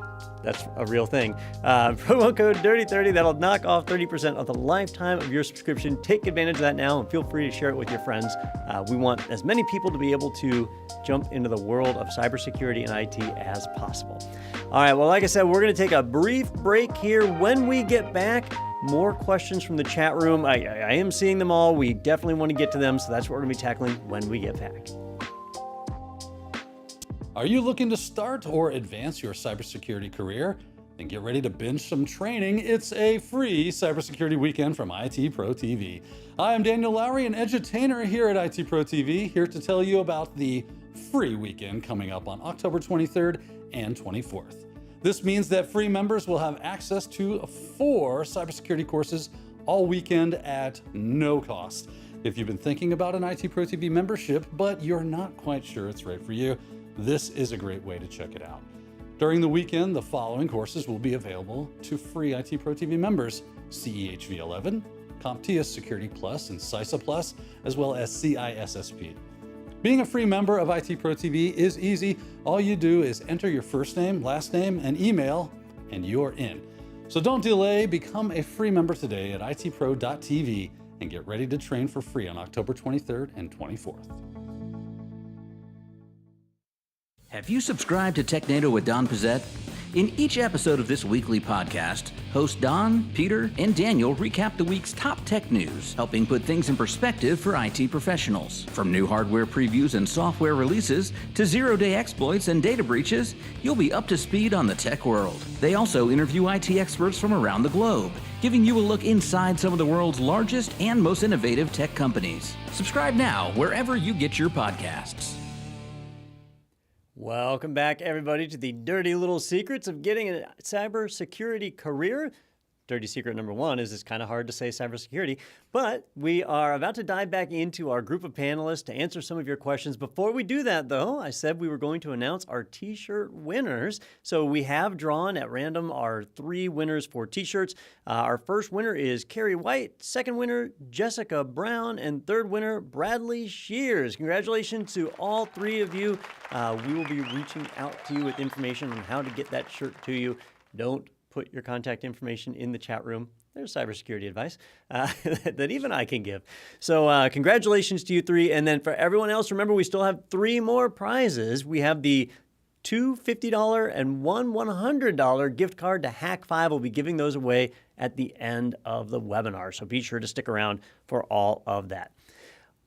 That's a real thing. Promo code DIRTY30. That'll knock off 30% of the lifetime of your subscription. Take advantage of that now and feel free to share it with your friends. We want as many people to be able to jump into the world of cybersecurity and IT as possible. All right, well, like I said, we're going to take a brief break here. When we get back, more questions from the chat room. I am seeing them all. We definitely want to get to them, so that's what we're going to be tackling when we get back. Are you looking to start or advance your cybersecurity career? Then get ready to binge some training. It's a free cybersecurity weekend from IT Pro TV. I am Daniel Lowrie, an edutainer here at IT Pro TV, here to tell you about the free weekend coming up on October 23rd and 24th. This means that free members will have access to 4 cybersecurity courses all weekend at no cost. If you've been thinking about an IT Pro TV membership, but you're not quite sure it's right for you, this is a great way to check it out. During the weekend, the following courses will be available to free IT Pro TV members: CEHV 11, CompTIA Security Plus and CISA Plus, as well as CISSP. Being a free member of IT Pro TV is easy. All you do is enter your first name, last name, and email, and you're in. So don't delay, become a free member today at itpro.tv and get ready to train for free on October 23rd and 24th. Have you subscribed to TechNado with Don Pezet? In each episode of this weekly podcast, hosts Don, Peter, and Daniel recap the week's top tech news, helping put things in perspective for IT professionals. From new hardware previews and software releases to zero-day exploits and data breaches, you'll be up to speed on the tech world. They also interview IT experts from around the globe, giving you a look inside some of the world's largest and most innovative tech companies. Subscribe now wherever you get your podcasts. Welcome back, everybody, to the dirty little secrets of getting a cybersecurity career. Dirty secret number one is it's kind of hard to say cybersecurity, but we are about to dive back into our group of panelists to answer some of your questions. Before we do that, though, I said we were going to announce our t-shirt winners. So we have drawn at random our 3 winners for t-shirts. Our first winner is Carrie White, second winner, Jessica Brown, and third winner, Bradley Shears. Congratulations to all 3 of you. We will be reaching out to you with information on how to get that shirt to you. Don't put your contact information in the chat room. There's cybersecurity advice that even I can give. So congratulations to you 3. And then for everyone else, remember we still have 3 more prizes. We have the 2 $50 and 1 $100 gift card to Hack5. We'll be giving those away at the end of the webinar. So be sure to stick around for all of that.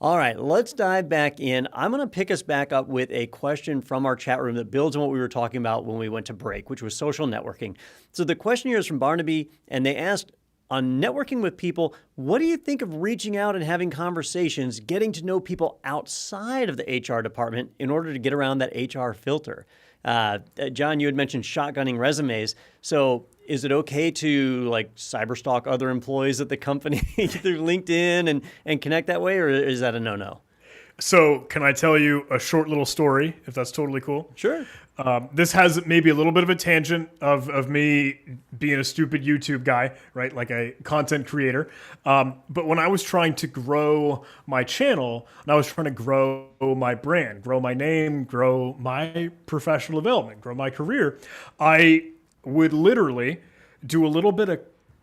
All right, let's dive back in. I'm going to pick us back up with a question from our chat room that builds on what we were talking about when we went to break, which was social networking. So the question here is from Barnaby, and they asked, on networking with people, what do you think of reaching out and having conversations, getting to know people outside of the HR department in order to get around that HR filter? John, you had mentioned shotgunning resumes. So is it okay to cyberstalk other employees at the company through LinkedIn and connect that way, or is that a no-no? So can I tell you a short little story, if that's totally cool? Sure. This has maybe a little bit of a tangent of me being a stupid YouTube guy, right? Like a content creator. But when I was trying to grow my channel, and I was trying to grow my brand, grow my name, grow my professional development, grow my career, I would literally do a little bit of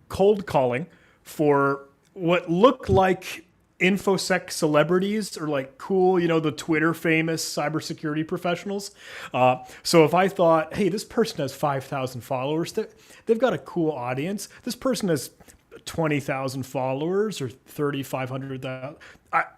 cold calling for what looked like InfoSec celebrities or cool, the Twitter famous cybersecurity professionals. So if I thought, hey, this person has 5,000 followers, they've got a cool audience. This person has 20,000 followers or 3,500.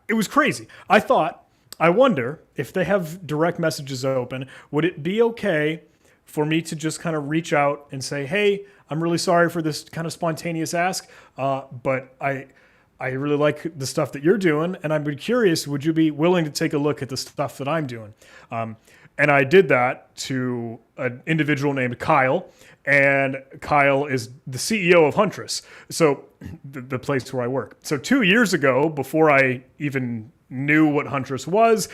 It was crazy. I wonder if they have direct messages open, would it be okay for me to just kind of reach out and say, hey, I'm really sorry for this kind of spontaneous ask, but I really like the stuff that you're doing, and I'm curious, would you be willing to take a look at the stuff that I'm doing? And I did that to an individual named Kyle, and Kyle is the CEO of Huntress, so the place where I work. So 2 years ago, before I even knew what Huntress was,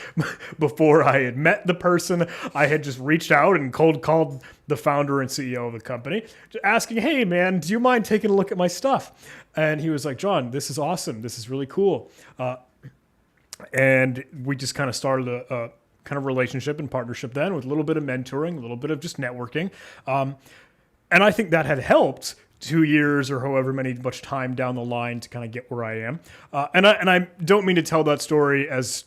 before I had met the person, I had just reached out and cold called the founder and CEO of the company, asking, hey man, do you mind taking a look at my stuff? And he was like, John, this is awesome. This is really cool. And we just kind of started a kind of relationship and partnership then with a little bit of mentoring, a little bit of just networking. And I think that had helped 2 years or however much time down the line to kind of get where I am. And I don't mean to tell that story as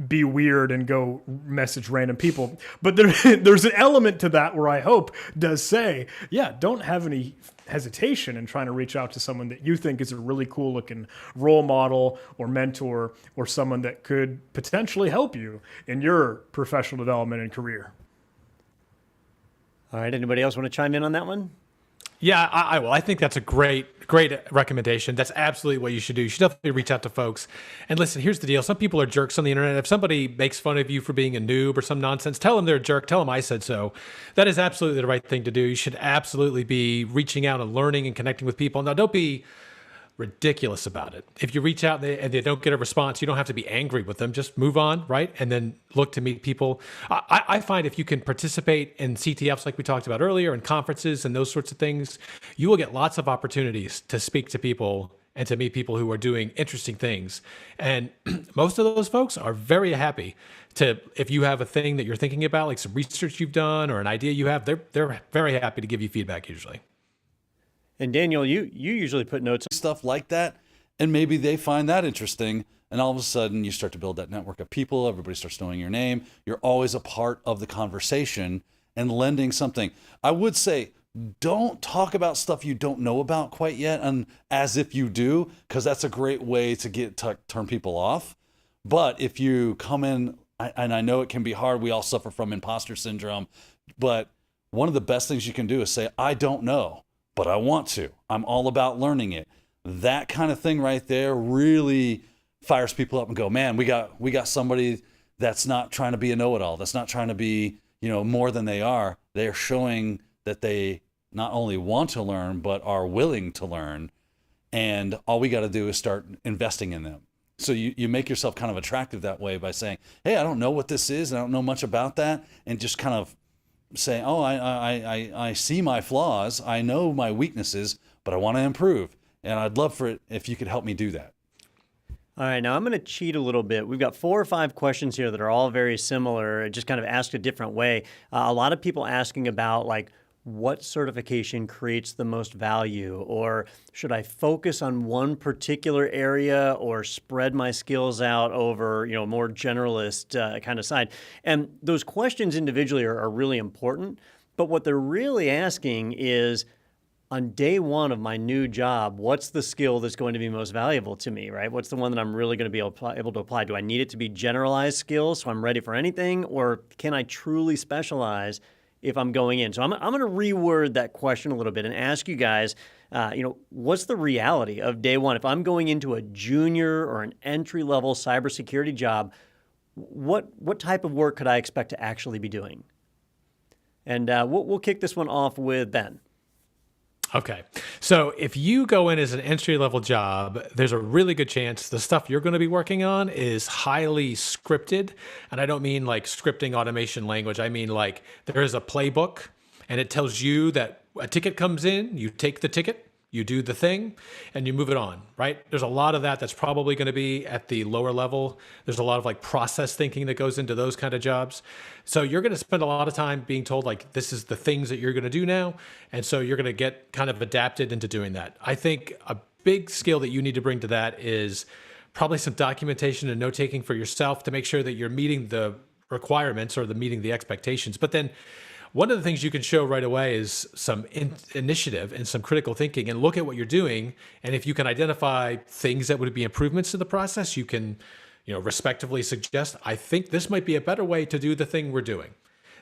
be weird and go message random people, but there's an element to that where I hope does say, yeah, don't have any hesitation in trying to reach out to someone that you think is a really cool looking role model or mentor or someone that could potentially help you in your professional development and career. All right, anybody else want to chime in on that one? Yeah, I will. I think that's a great recommendation. That's absolutely what you should do. You should definitely reach out to folks. And listen, here's the deal. Some people are jerks on the internet. If somebody makes fun of you for being a noob or some nonsense, tell them they're a jerk. Tell them I said so. That is absolutely the right thing to do. You should absolutely be reaching out and learning and connecting with people. Now, don't be ridiculous about it. If you reach out and they don't get a response, you don't have to be angry with them. Just move on, right? And then look to meet people. I find if you can participate in CTFs like we talked about earlier and conferences and those sorts of things, you will get lots of opportunities to speak to people and to meet people who are doing interesting things. And most of those folks are very happy to, if you have a thing that you're thinking about, like some research you've done or an idea you have, they're very happy to give you feedback usually. And Daniel, you usually put notes. Stuff like that, and maybe they find that interesting, and all of a sudden you start to build that network of people. Everybody starts knowing your name. You're always a part of the conversation and lending something. I would say, don't talk about stuff you don't know about quite yet, and as if you do, because that's a great way to turn people off. But if you come in, and I know it can be hard, we all suffer from imposter syndrome, but one of the best things you can do is say, I don't know, but I want to. I'm all about learning it. That kind of thing right there really fires people up and go, man, we got somebody that's not trying to be a know-it-all, that's not trying to be, more than they are. They're showing that they not only want to learn, but are willing to learn. And all we got to do is start investing in them. So you make yourself kind of attractive that way by saying, hey, I don't know what this is, and I don't know much about that. And just kind of say, oh, I see my flaws. I know my weaknesses, but I want to improve. And I'd love for it if you could help me do that. All right, now I'm going to cheat a little bit. We've got 4 or 5 questions here that are all very similar, just kind of asked a different way. A lot of people asking about like, what certification creates the most value, or should I focus on one particular area or spread my skills out over, more generalist kind of side? And those questions individually are really important, but what they're really asking is, on day one of my new job, what's the skill that's going to be most valuable to me, right? What's the one that I'm really going to be able to apply? Do I need it to be generalized skills so I'm ready for anything, or can I truly specialize if I'm going in? So I'm going to reword that question a little bit and ask you guys, what's the reality of day one? If I'm going into a junior or an entry-level cybersecurity job, what type of work could I expect to actually be doing? And we'll kick this one off with Ben. Okay. So if you go in as an entry-level job, there's a really good chance the stuff you're going to be working on is highly scripted. And I don't mean like scripting automation language. I mean like there is a playbook, and it tells you that a ticket comes in, you take the ticket, you do the thing, and you move it on, right? There's a lot of that's probably going to be at the lower level. There's a lot of like process thinking that goes into those kind of jobs. So you're going to spend a lot of time being told like, this is the things that you're going to do now. And so you're going to get kind of adapted into doing that. I think a big skill that you need to bring to that is probably some documentation and note taking for yourself to make sure that you're meeting the requirements or meeting the expectations. But then one of the things you can show right away is some initiative and some critical thinking, and look at what you're doing. And if you can identify things that would be improvements to the process, you can, respectively suggest, I think this might be a better way to do the thing we're doing.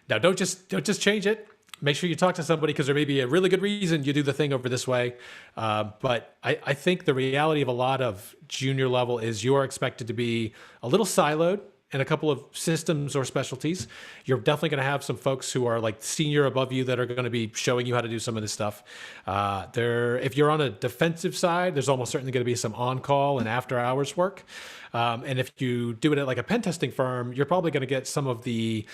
Now, don't just change it. Make sure you talk to somebody, because there may be a really good reason you do the thing over this way. But I think the reality of a lot of junior level is you're expected to be a little siloed in a couple of systems or specialties. You're definitely going to have some folks who are like senior above you that are going to be showing you how to do some of this stuff. If you're on a defensive side, there's almost certainly going to be some on-call and after-hours work. And if you do it at like a pen testing firm, you're probably going to get some of the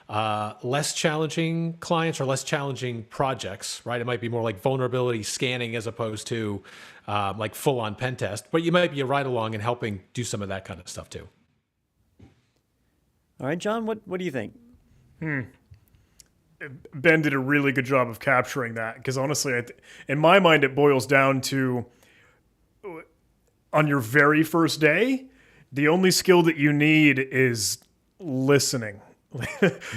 less challenging clients or less challenging projects, right? It might be more like vulnerability scanning as opposed to like full-on pen test, but you might be a ride-along and helping do some of that kind of stuff too. All right, John, what do you think? Ben did a really good job of capturing that, because honestly, in my mind, it boils down to, on your very first day, the only skill that you need is listening.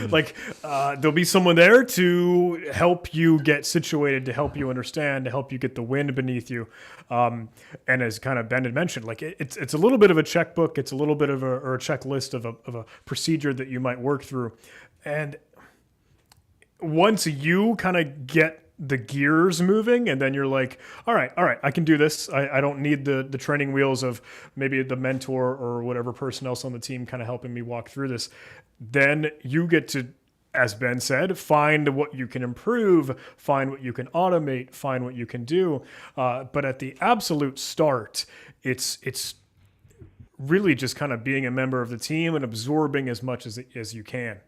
Like there'll be someone there to help you get situated, to help you understand, to help you get the wind beneath you. And as kind of Ben had mentioned, like it's a little bit of a checkbook, it's a little bit of a checklist of a procedure that you might work through. And once you kind of get the gears moving, and then you're like, all right, I can do this. I don't need the training wheels of maybe the mentor or whatever person else on the team kind of helping me walk through this. Then you get to, as Ben said, find what you can improve, find what you can automate, find what you can do. But at the absolute start, it's really just kind of being a member of the team and absorbing as much as you can.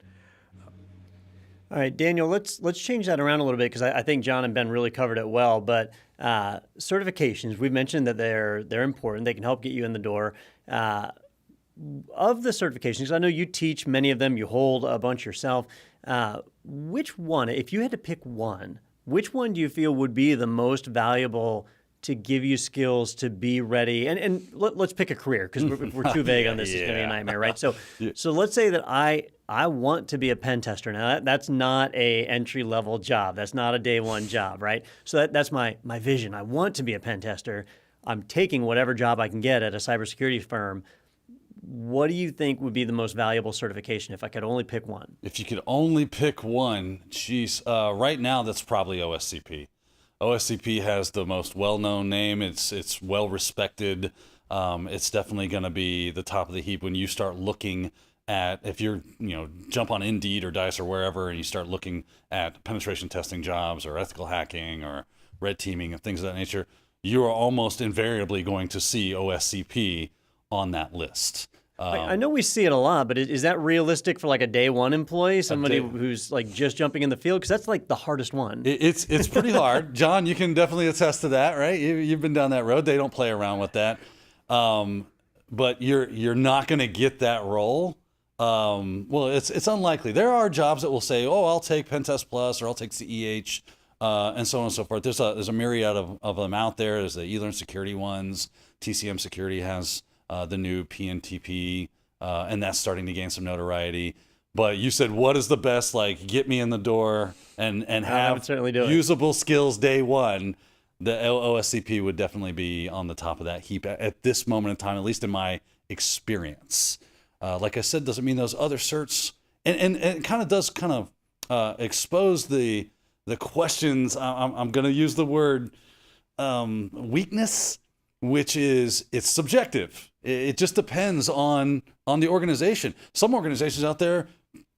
All right, Daniel, let's change that around a little bit because I think John and Ben really covered it well. But certifications, we've mentioned that they're important. They can help get you in the door. Of the certifications, I know you teach many of them. You hold a bunch yourself. Which one, if you had to pick one, which one do you feel would be the most valuable to give you skills to be ready? And let's pick a career because if we're too vague on this, it's going to be a nightmare, right? So let's say that I want to be a pen tester. Now, that's not a entry-level job. That's not a day one job, right? So that's my vision. I want to be a pen tester. I'm taking whatever job I can get at a cybersecurity firm. What do you think would be the most valuable certification if I could only pick one? If you could only pick one, geez, right now that's probably OSCP. OSCP has the most well-known name. It's well-respected. It's definitely going to be the top of the heap when you start looking at, if you're, jump on Indeed or Dice or wherever, and you start looking at penetration testing jobs or ethical hacking or red teaming and things of that nature, you are almost invariably going to see OSCP on that list. I know we see it a lot, but is that realistic for like a day one employee, somebody who's like just jumping in the field? Because that's like the hardest one. It's pretty hard. John, you can definitely attest to that, right? You've been down that road. They don't play around with that. But you're not going to get that role. Well, it's unlikely. There are jobs that will say, "Oh, I'll take Pentest Plus," or "I'll take CEH," and so on and so forth. There's a myriad of them out there. There's the eLearn Security ones. TCM Security has the new PNTP, and that's starting to gain some notoriety. But you said, what is the best, like, get me in the door and have usable skills day one? The OSCP would definitely be on the top of that heap at this moment in time, at least in my experience. Like I said, doesn't mean those other certs, and it kind of does expose the questions. I'm going to use the word weakness, which is it's subjective. It just depends on the organization. Some organizations out there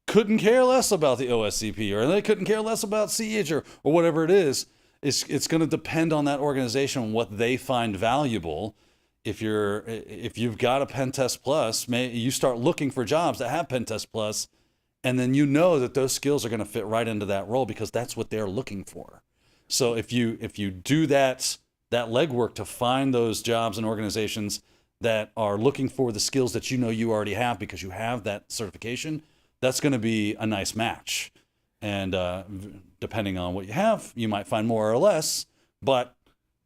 couldn't care less about the OSCP, or they couldn't care less about CEH or whatever it is. It's going to depend on that organization, what they find valuable. If you've got a Pentest Plus, you start looking for jobs that have Pentest Plus, and then you know that those skills are going to fit right into that role because that's what they're looking for. So if you do that legwork to find those jobs and organizations that are looking for the skills that you know you already have because you have that certification, that's going to be a nice match. And depending on what you have, you might find more or less. But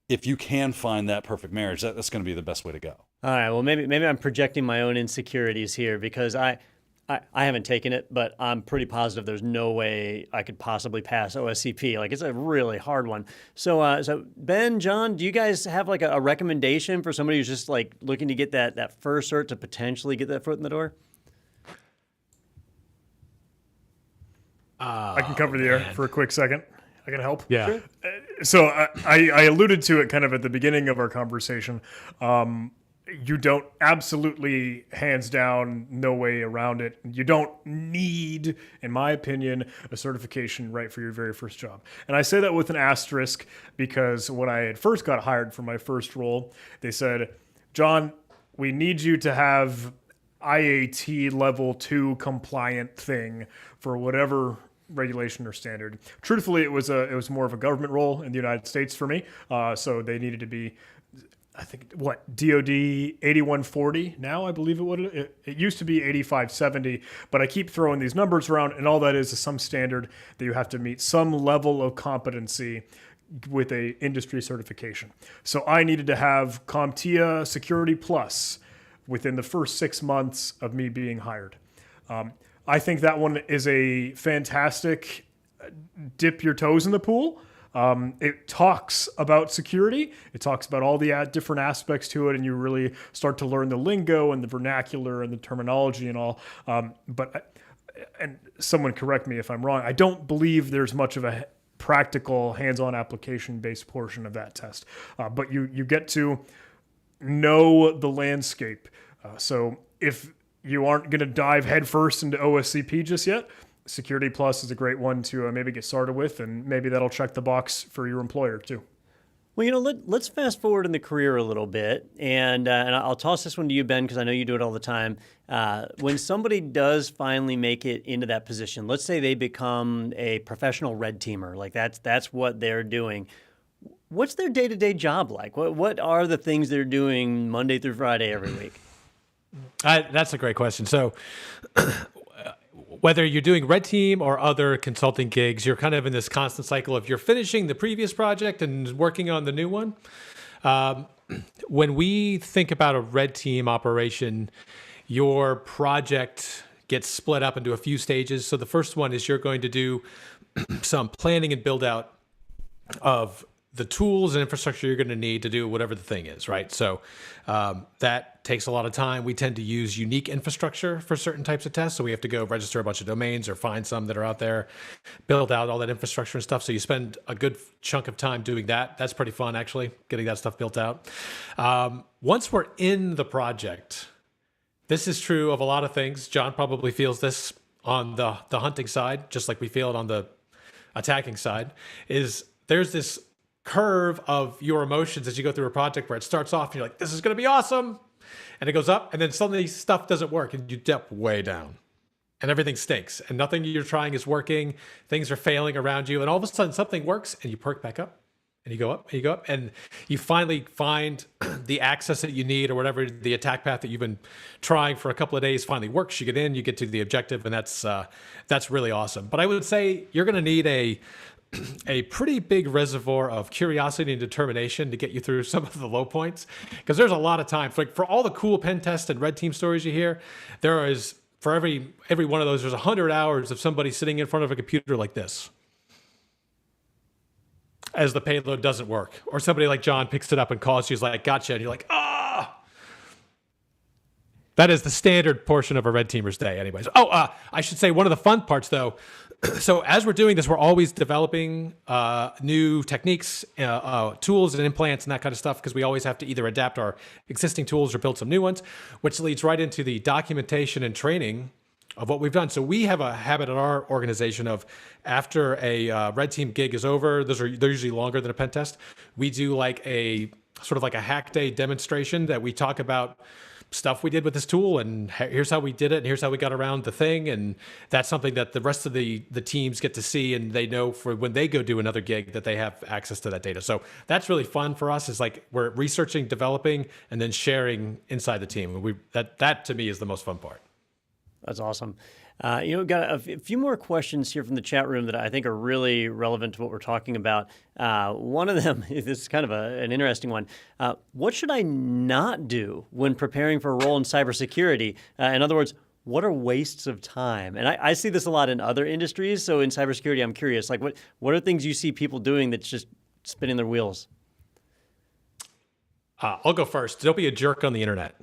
if you can find that perfect marriage, that's going to be the best way to go. All right. Well, maybe I'm projecting my own insecurities here because I haven't taken it, but I'm pretty positive there's no way I could possibly pass OSCP. Like, it's a really hard one. So Ben, John, do you guys have like a recommendation for somebody who's just like looking to get that first cert to potentially get that foot in the door? I can cover the air for a quick second. I can help. Yeah. Sure. So I alluded to it kind of at the beginning of our conversation. You don't, absolutely, hands down, no way around it. You don't need, in my opinion, a certification right for your very first job. And I say that with an asterisk because when I had first got hired for my first role, they said, John, we need you to have IAT level 2 compliant thing for whatever regulation or standard. Truthfully, it was more of a government role in the United States for me. So they needed to be, I think, DOD 8140 now, I believe it used to be 8570, but I keep throwing these numbers around, and all that is some standard that you have to meet some level of competency with a industry certification. So I needed to have CompTIA Security Plus within the first 6 months of me being hired. I think that one is a fantastic dip your toes in the pool. It talks about security. It talks about all the different aspects to it, and you really start to learn the lingo and the vernacular and the terminology and all. And someone correct me if I'm wrong, I don't believe there's much of a practical hands-on application-based portion of that test. But you get to know the landscape. So if you aren't going to dive headfirst into OSCP just yet, Security Plus is a great one to maybe get started with, and maybe that'll check the box for your employer too. Well, let's fast forward in the career a little bit, and I'll toss this one to you, Ben, because I know you do it all the time. When somebody does finally make it into that position, let's say they become a professional red teamer, like that's what they're doing. What's their day-to-day job like? What are the things they're doing Monday through Friday every week? That's a great question. So whether you're doing red team or other consulting gigs, you're kind of in this constant cycle of you're finishing the previous project and working on the new one. When we think about a red team operation, your project gets split up into a few stages. So the first one is you're going to do some planning and build out of the tools and infrastructure you're going to need to do whatever the thing is, right? So that takes a lot of time. We tend to use unique infrastructure for certain types of tests. So we have to go register a bunch of domains or find some that are out there, build out all that infrastructure and stuff. So you spend a good chunk of time doing that. That's pretty fun, actually, getting that stuff built out. Once we're in the project, this is true of a lot of things. John probably feels this on the hunting side, just like we feel it on the attacking side, is there's this curve of your emotions as you go through a project where it starts off and you're like, this is going to be awesome. And it goes up and then suddenly stuff doesn't work and you dip way down and everything stinks and nothing you're trying is working. Things are failing around you. And all of a sudden something works and you perk back up and you go up and you go up and you finally find the access that you need or whatever the attack path that you've been trying for a couple of days finally works. You get in, you get to the objective, and that's really awesome. But I would say you're going to need a pretty big reservoir of curiosity and determination to get you through some of the low points, because there's a lot of time. Like for all the cool pen test and red team stories you hear, there is, for every one of those, there's 100 hours of somebody sitting in front of a computer like this as the payload doesn't work, or somebody like John picks it up and calls you, he's like, gotcha, and you're like, ah. That is the standard portion of a red teamer's day anyways. I should say one of the fun parts though, so as we're doing this, we're always developing new techniques, tools and implants and that kind of stuff, because we always have to either adapt our existing tools or build some new ones, which leads right into the documentation and training of what we've done. So we have a habit in our organization of, after a red team gig is over, they're usually longer than a pen test, we do like a sort of like a hack day demonstration that we talk about stuff we did with this tool, and here's how we did it, and here's how we got around the thing. And that's something that the rest of the teams get to see, and they know for when they go do another gig that they have access to that data. So that's really fun for us, is like we're researching, developing, and then sharing inside the team. That to me is the most fun part. That's awesome. We've got a few more questions here from the chat room that I think are really relevant to what we're talking about. One of them, this is kind of an interesting one. What should I not do when preparing for a role in cybersecurity? In other words, what are wastes of time? And I see this a lot in other industries. So in cybersecurity, I'm curious, like what are things you see people doing that's just spinning their wheels? I'll go first. Don't be a jerk on the internet.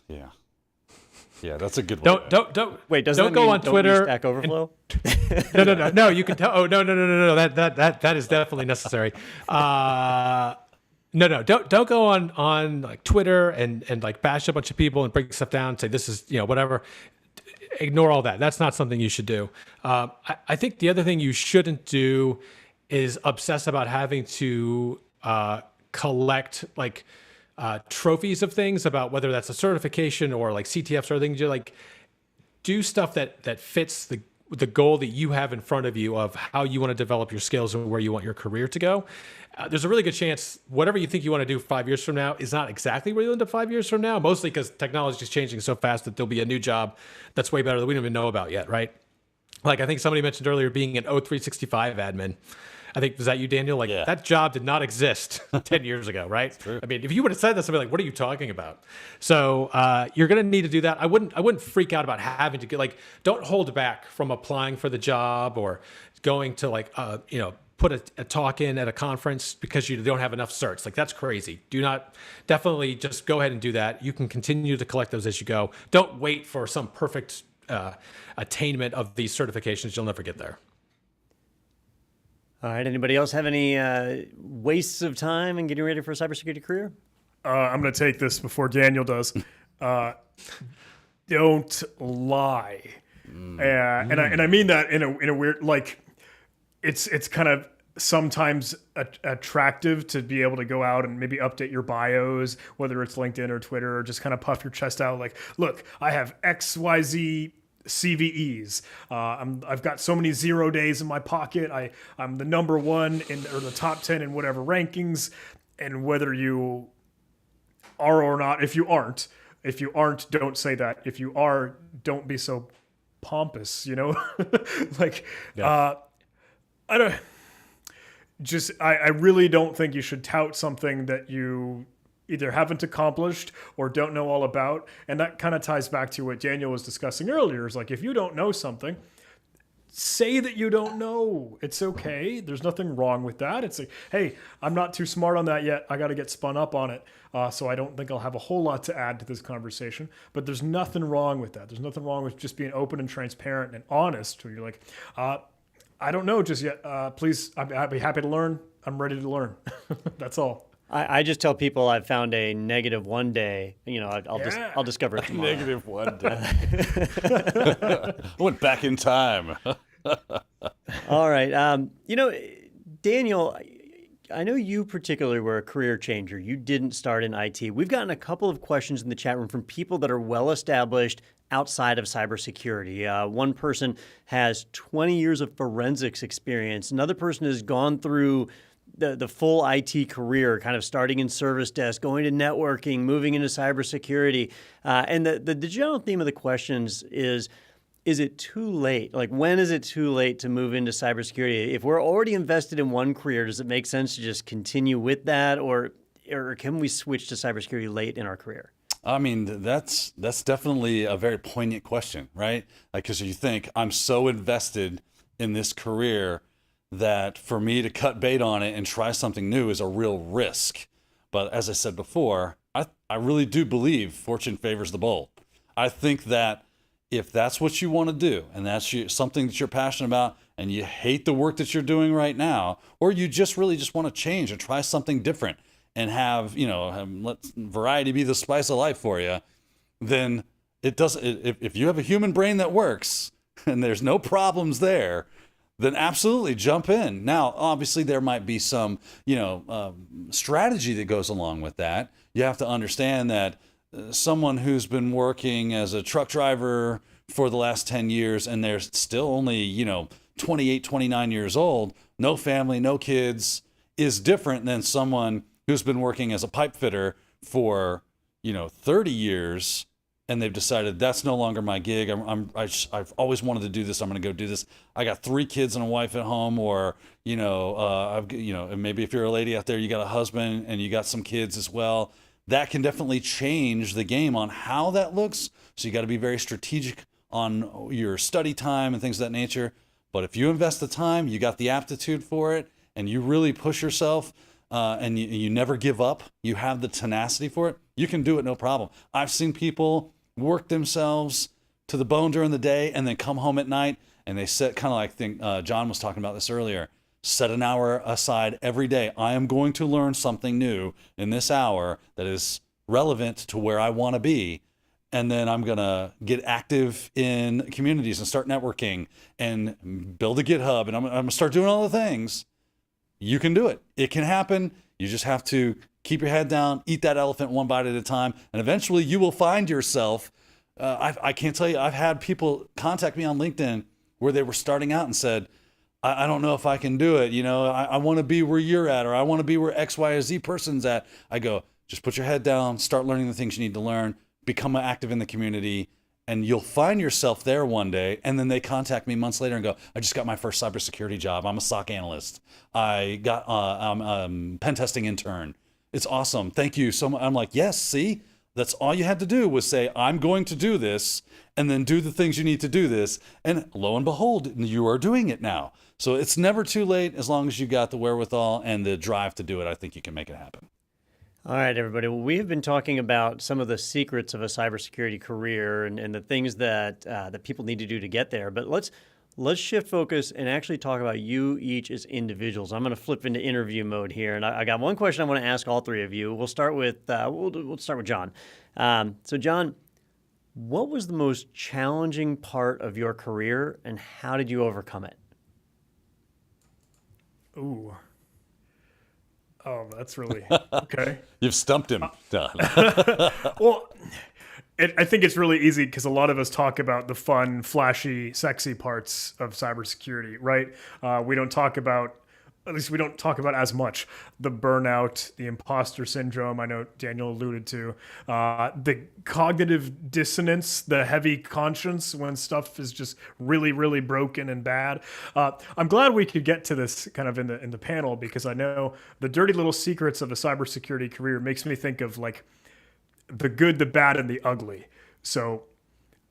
Yeah. Yeah, that's a good one. Don't wait. Doesn't don't that go mean on don't Twitter. Use Stack Overflow. No. You can tell. Oh no. That is definitely necessary. No. Don't go on like Twitter and like bash a bunch of people and break stuff down and say this is whatever. Ignore all that. That's not something you should do. I think the other thing you shouldn't do is obsess about having to collect like trophies of things, about whether that's a certification or like CTFs or things. You like do stuff that fits the goal that you have in front of you of how you want to develop your skills and where you want your career to go. There's a really good chance whatever you think you want to do 5 years from now is not exactly where you'll end up 5 years from now, mostly because technology is changing so fast that there'll be a new job that's way better that we don't even know about yet, right? Like I think somebody mentioned earlier being an O365 admin. I think, was that you, Daniel? Like that job did not exist 10 years ago, right? True. I mean, if you would have said this, I'd be like, what are you talking about? So you're going to need to do that. I wouldn't freak out about having to get, like, don't hold back from applying for the job or going to like, put a talk in at a conference because you don't have enough certs. Like that's crazy. Definitely just go ahead and do that. You can continue to collect those as you go. Don't wait for some perfect attainment of these certifications. You'll never get there. All right. Anybody else have any wastes of time in getting ready for a cybersecurity career? I'm going to take this before Daniel does. Don't lie, and I mean that in a weird, like it's kind of sometimes attractive to be able to go out and maybe update your bios, whether it's LinkedIn or Twitter, or just kind of puff your chest out like, look, I have XYZ CVEs. I've got so many 0 days in my pocket. I'm the number one or the top 10 in whatever rankings. And whether you are or not, if you aren't, don't say that. If you are, don't be so pompous, like, I don't just, I really don't think you should tout something that you either haven't accomplished or don't know all about. And that kind of ties back to what Daniel was discussing earlier, is like, if you don't know something, say that you don't know. It's okay. There's nothing wrong with that. It's like, hey, I'm not too smart on that yet. I got to get spun up on it. So I don't think I'll have a whole lot to add to this conversation. But there's nothing wrong with that. There's nothing wrong with just being open and transparent and honest. Where you're like, I don't know just yet. Please, I'd be happy to learn. I'm ready to learn. That's all. I just tell people I've found a negative one day. I'll discover it tomorrow. Negative one day. I went back in time. All right. Daniel, I know you particularly were a career changer. You didn't start in IT. We've gotten a couple of questions in the chat room from people that are well established outside of cybersecurity. One person has 20 years of forensics experience. Another person has gone through the full IT career, kind of starting in service desk, going to networking, moving into cybersecurity. And the general theme of the questions is it too late? Like, when is it too late to move into cybersecurity? If we're already invested in one career, does it make sense to just continue with that? Or can we switch to cybersecurity late in our career? I mean, that's definitely a very poignant question, right? Like, because you think, I'm so invested in this career that for me to cut bait on it and try something new is a real risk. But as I said before, I really do believe fortune favors the bold. I think that if that's what you want to do, and that's something that you're passionate about, and you hate the work that you're doing right now, or you just really just want to change and try something different and have let variety be the spice of life for you, then it doesn't. If you have a human brain that works and there's no problems there, then absolutely jump in. Now, obviously, there might be some strategy that goes along with that. You have to understand that someone who's been working as a truck driver for the last 10 years and they're still only 28, 29 years old, no family, no kids, is different than someone who's been working as a pipe fitter for 30 years and they've decided that's no longer my gig. I've always wanted to do this. I'm going to go do this. I got 3 kids and a wife at home, or and maybe if you're a lady out there, you got a husband and you got some kids as well. That can definitely change the game on how that looks. So you got to be very strategic on your study time and things of that nature. But if you invest the time, you got the aptitude for it, and you really push yourself, and you never give up, you have the tenacity for it, you can do it no problem. I've seen people work themselves to the bone during the day and then come home at night and they set, kind of like John was talking about this earlier, set an hour aside every day. I am going to learn something new in this hour that is relevant to where I want to be. And then I'm going to get active in communities and start networking and build a GitHub. And I'm going to start doing all the things. You can do it. It can happen. You just have to keep your head down, eat that elephant one bite at a time. And eventually you will find yourself. I can't tell you, I've had people contact me on LinkedIn where they were starting out and said, I don't know if I can do it. I want to be where you're at, or I want to be where X, Y, or Z person's at. I go, just put your head down, start learning the things you need to learn, become active in the community, and you'll find yourself there one day. And then they contact me months later and go, I just got my first cybersecurity job. I'm a SOC analyst. I got pen testing intern. It's awesome. Thank you so much. I'm like, yes, see, that's all you had to do was say, I'm going to do this, and then do the things you need to do this. And lo and behold, you are doing it now. So it's never too late as long as you got the wherewithal and the drive to do it. I think you can make it happen. All right, everybody. Well, we have been talking about some of the secrets of a cybersecurity career and the things that people need to do to get there. But let's shift focus and actually talk about you each as individuals. I'm going to flip into interview mode here, and I got one question I want to ask all 3 of you. We'll start with we'll start with John. So, John, what was the most challenging part of your career, and how did you overcome it? Ooh. Oh, that's really okay. You've stumped him, Don. Well, I think it's really easy because a lot of us talk about the fun, flashy, sexy parts of cybersecurity, right? We don't talk about, at least we don't talk about as much, the burnout, the imposter syndrome. I know Daniel alluded to the cognitive dissonance, the heavy conscience when stuff is just really, really broken and bad. I'm glad we could get to this kind of in the panel, because I know the dirty little secrets of a cybersecurity career makes me think of like the good, the bad, and the ugly. So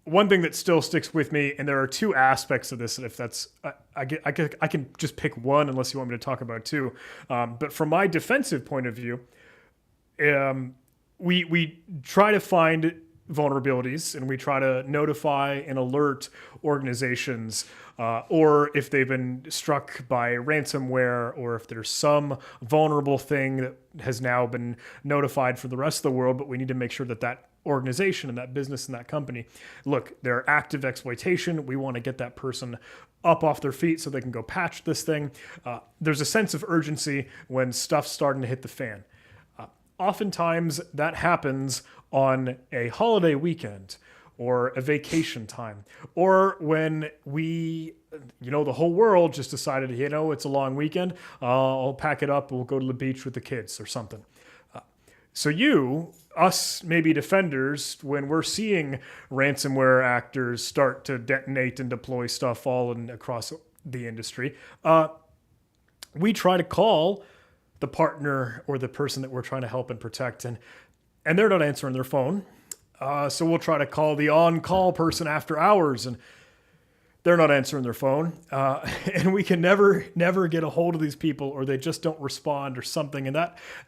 one thing that still sticks with me, and there are two aspects of this, and if that's, I can just pick one unless you want me to talk about two. But from my defensive point of view, we try to find vulnerabilities and we try to notify and alert organizations, or if they've been struck by ransomware, or if there's some vulnerable thing that has now been notified for the rest of the world, but we need to make sure that that organization and that business and that company, look, they're active exploitation. We want to get that person up off their feet so they can go patch this thing. There's a sense of urgency when stuff's starting to hit the fan. Oftentimes that happens on a holiday weekend or a vacation time, or when the whole world just decided, it's a long weekend, I'll pack it up, we'll go to the beach with the kids or something. So us maybe defenders, when we're seeing ransomware actors start to detonate and deploy stuff across the industry, we try to call the partner or the person that we're trying to help and protect, and they're not answering their phone. So we'll try to call the on-call person after hours, and they're not answering their phone. And we can never get a hold of these people, or they just don't respond or something. And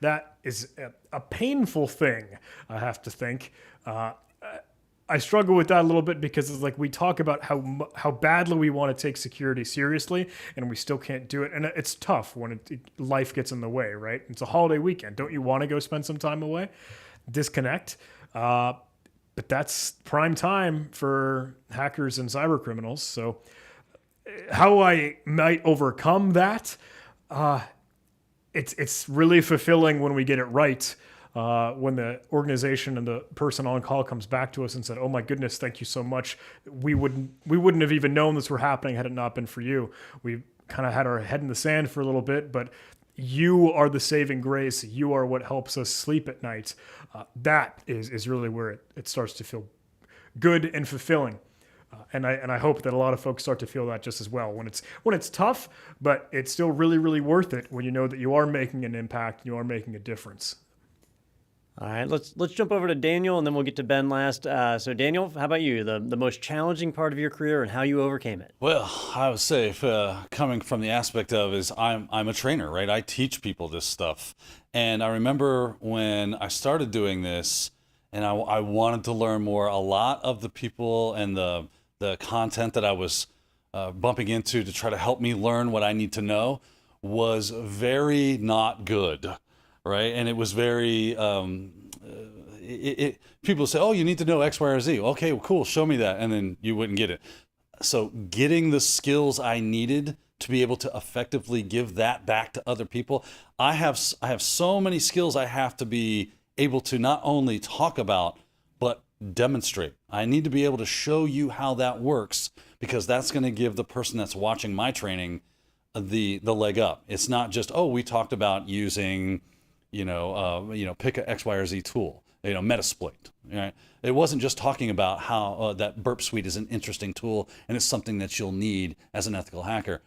that is a painful thing, I have to think. I struggle with that a little bit because it's like we talk about how badly we want to take security seriously, and we still can't do it. And it's tough when life gets in the way, right? It's a holiday weekend. Don't you want to go spend some time away? Disconnect. But that's prime time for hackers and cyber criminals. So how I might overcome that, it's really fulfilling when we get it right. When the organization and the person on call comes back to us and said, "Oh my goodness, thank you so much. We wouldn't have even known this were happening had it not been for you. We kind of had our head in the sand for a little bit, but you are the saving grace. You are what helps us sleep at night." That is really where it starts to feel good and fulfilling. And I hope that a lot of folks start to feel that just as well when it's tough, but it's still really, really worth it when you know that you are making an impact, you are making a difference. All right, let's jump over to Daniel, and then we'll get to Ben last. So Daniel, how about you? The most challenging part of your career and how you overcame it? Well, I would say, coming from the aspect of is I'm a trainer, right? I teach people this stuff. And I remember when I started doing this and I wanted to learn more, a lot of the people and the content that I was bumping into to try to help me learn what I need to know was very not good. Right, and it was very. People say, "Oh, you need to know X, Y, or Z." Okay, well, cool. Show me that, and then you wouldn't get it. So, getting the skills I needed to be able to effectively give that back to other people. I have so many skills I have to be able to not only talk about but demonstrate. I need to be able to show you how that works, because that's going to give the person that's watching my training the leg up. It's not just, oh, we talked about using. Pick a X, Y, or Z tool, Metasploit. Right? It wasn't just talking about how that Burp Suite is an interesting tool and it's something that you'll need as an ethical hacker.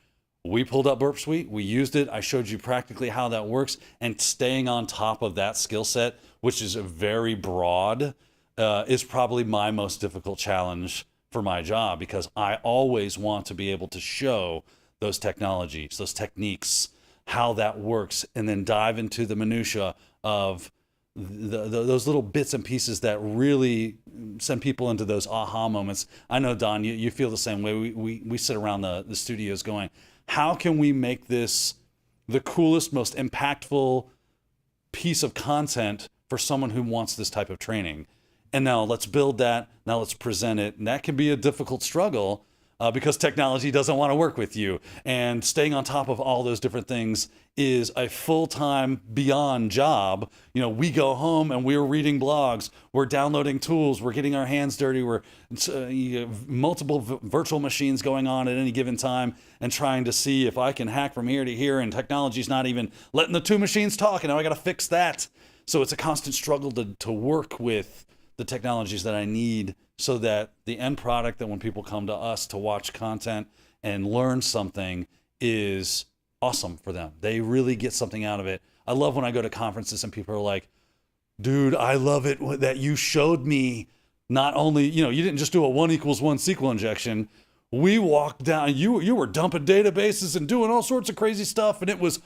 We pulled up Burp Suite, we used it, I showed you practically how that works, and staying on top of that skill set, which is very broad, is probably my most difficult challenge for my job, because I always want to be able to show those technologies, those techniques, how that works, and then dive into the minutia of those little bits and pieces that really send people into those aha moments. I know, Don, you feel the same way. We sit around the studios going, how can we make this the coolest, most impactful piece of content for someone who wants this type of training? And now let's build that. Now let's present it. And that can be a difficult struggle, because technology doesn't want to work with you. And staying on top of all those different things is a full-time beyond job. We go home and we're reading blogs, we're downloading tools, we're getting our hands dirty, we're multiple virtual machines going on at any given time and trying to see if I can hack from here to here, and technology's not even letting the two machines talk, and now I got to fix that. So it's a constant struggle to work with the technologies that I need so that the end product, that when people come to us to watch content and learn something, is awesome for them. They really get something out of it. I love when I go to conferences and people are like, dude, I love it that you showed me not only, you didn't just do a 1 = 1 SQL injection. We walked down, you were dumping databases and doing all sorts of crazy stuff. And it was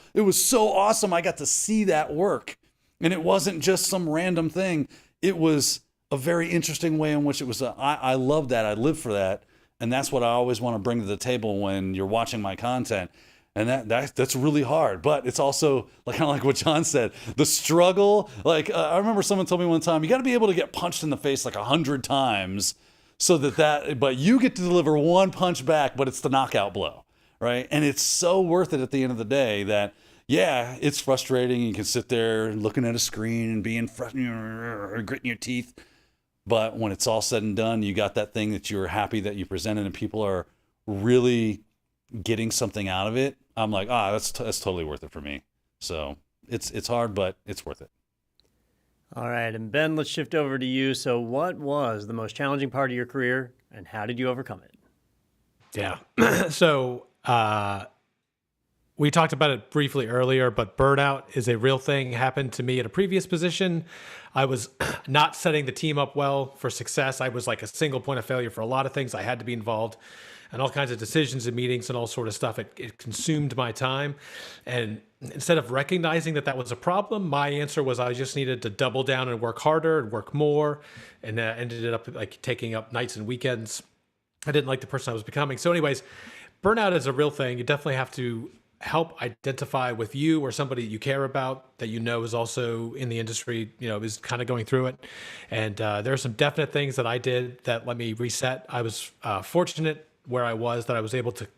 so awesome. I got to see that work. And it wasn't just some random thing. It was a very interesting way in which it was. I love that. I live for that. And that's what I always want to bring to the table when you're watching my content. And that's really hard, but it's also kind of like what John said, the struggle. I remember someone told me one time, you got to be able to get punched in the face 100 times so but you get to deliver one punch back, but it's the knockout blow, right? And it's so worth it at the end of the day that, yeah, it's frustrating. You can sit there looking at a screen and being gritting your teeth. But when it's all said and done, you got that thing that you're happy that you presented and people are really getting something out of it. I'm like, that's totally worth it for me. So it's hard, but it's worth it. All right, and Ben, let's shift over to you. So what was the most challenging part of your career, and how did you overcome it? Yeah. So we talked about it briefly earlier, but burnout is a real thing. Happened to me at a previous position. I was not setting the team up well for success. I was like a single point of failure for a lot of things. I had to be involved and all kinds of decisions and meetings and all sort of stuff. It consumed my time. And instead of recognizing that was a problem, my answer was I just needed to double down and work harder and work more, and ended up taking up nights and weekends. I didn't like the person I was becoming. So anyways, burnout is a real thing. You definitely have to help identify with you or somebody you care about that is also in the industry, is kind of going through it. And there are some definite things that I did that let me reset. I was fortunate where I was that I was able to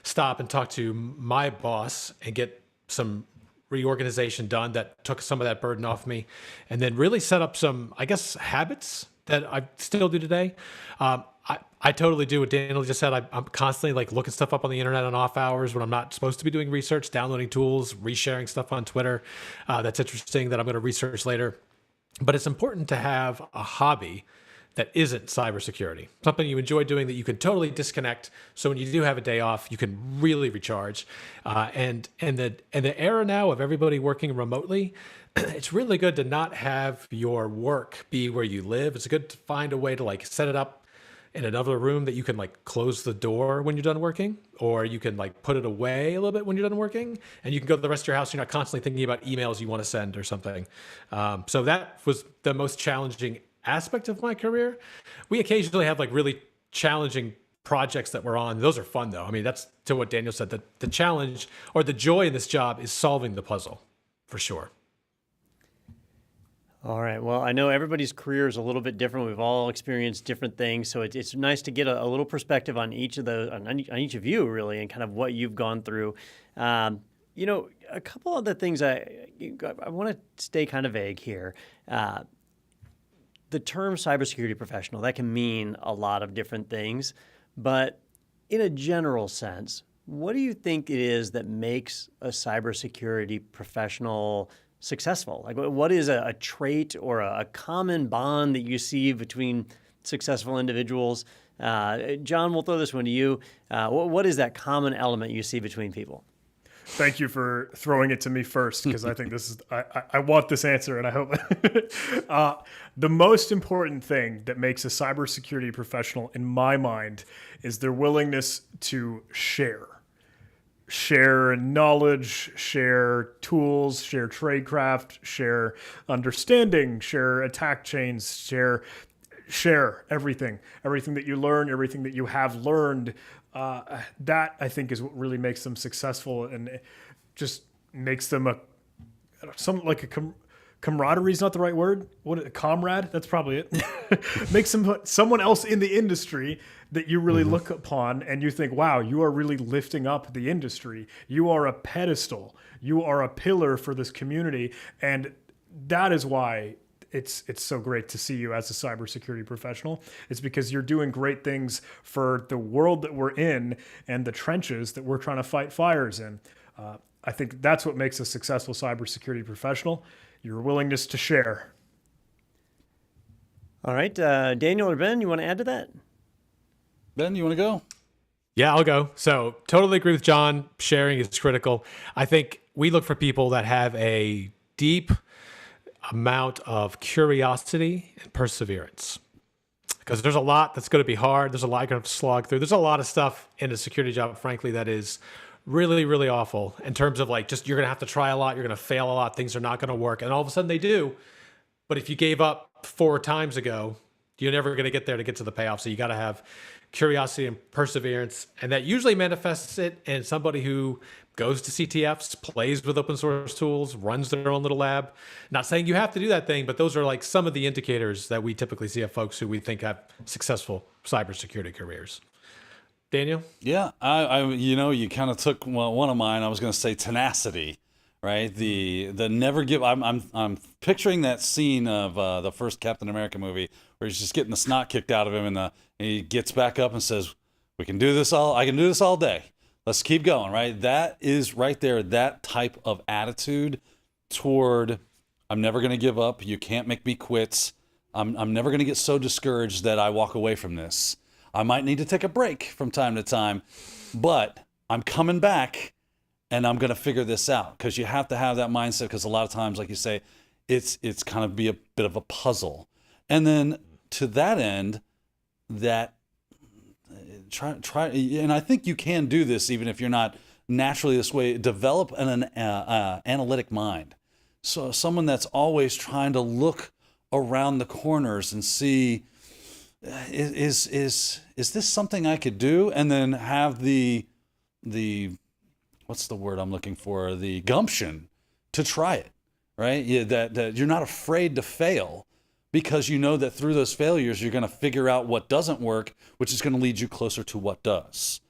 stop and talk to my boss and get some reorganization done that took some of that burden off me, and then really set up some, habits that I still do today. I totally do what Daniel just said. I'm constantly looking stuff up on the internet on off hours when I'm not supposed to be doing research, downloading tools, resharing stuff on Twitter. That's interesting that I'm going to research later. But it's important to have a hobby that isn't cybersecurity, something you enjoy doing that you can totally disconnect. So when you do have a day off, you can really recharge. And the era now of everybody working remotely, it's really good to not have your work be where you live. It's good to find a way to set it up in another room that you can close the door when you're done working, or you can put it away a little bit when you're done working, and you can go to the rest of your house. You're not constantly thinking about emails you want to send or something. So that was the most challenging aspect of my career. We occasionally have really challenging projects that we're on. Those are fun though. I mean, that's to what Daniel said, that the challenge or the joy in this job is solving the puzzle for sure. All right. Well, I know everybody's career is a little bit different. We've all experienced different things, so it's nice to get a little perspective on each of those, on each of you, really, and kind of what you've gone through. A couple other things I want to stay kind of vague here. The term cybersecurity professional, that can mean a lot of different things, but in a general sense, what do you think it is that makes a cybersecurity professional successful? What is a trait or a common bond that you see between successful individuals? John, we'll throw this one to you. What is that common element you see between people? Thank you for throwing it to me first, because I think this is, I want this answer, and I hope. The most important thing that makes a cybersecurity professional, in my mind, is their willingness to share knowledge, share tools, share tradecraft, share understanding, share attack chains, share everything that you learn, everything that you have learned. That, I think, is what really makes them successful and just makes them camaraderie is not the right word. Comrade? That's probably it. Make someone else in the industry that you really look upon and you think, wow, you are really lifting up the industry. You are a pedestal. You are a pillar for this community. And that is why it's so great to see you as a cybersecurity professional. It's because you're doing great things for the world that we're in and the trenches that we're trying to fight fires in. I think that's what makes a successful cybersecurity professional, your willingness to share. All right, Daniel or Ben, you want to add to that? Ben, you want to go? Yeah, I'll go. So totally agree with John. Sharing is critical. I think we look for people that have a deep amount of curiosity and perseverance. Because there's a lot that's going to be hard. There's a lot you're going to have to slog through. There's a lot of stuff in a security job, frankly, that is really, really awful in terms of like just you're going to have to try a lot. You're going to fail a lot. Things are not going to work. And all of a sudden they do. But if you gave up 4 times ago, you're never going to get there to get to the payoff. So you got to have curiosity and perseverance. And that usually manifests it in somebody who goes to CTFs, plays with open source tools, runs their own little lab. Not saying you have to do that thing, but those are like some of the indicators that we typically see of folks who we think have successful cybersecurity careers. Daniel? Yeah, I you kind of took one of mine. I was going to say tenacity, right? The never give. I'm picturing that scene of the first Captain America movie where he's just getting the snot kicked out of him, and he gets back up and says, "We can do this all. I can do this all day. Let's keep going." Right? That is right there. That type of attitude toward I'm never going to give up. You can't make me quit. I'm never going to get so discouraged that I walk away from this. I might need to take a break from time to time, but I'm coming back and I'm going to figure this out, because you have to have that mindset, because a lot of times, like you say, it's kind of be a bit of a puzzle. And then to that end, that try, and I think you can do this even if you're not naturally this way, develop an analytic mind. So someone that's always trying to look around the corners and see, is this something I could do? And then have the what's the word I'm looking for? The gumption to try it, right? Yeah, that you're not afraid to fail, because you know that through those failures you're going to figure out what doesn't work, which is going to lead you closer to what does.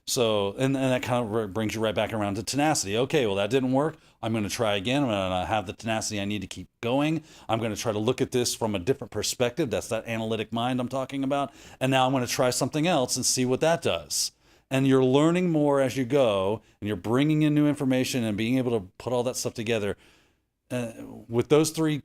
So, and that kind of brings you right back around to tenacity. Okay, well, that didn't work. I'm going to try again. I'm going to have the tenacity I need to keep going. I'm going to try to look at this from a different perspective. That's that analytic mind I'm talking about. And now I'm going to try something else and see what that does. And you're learning more as you go, and you're bringing in new information and being able to put all that stuff together. With those 3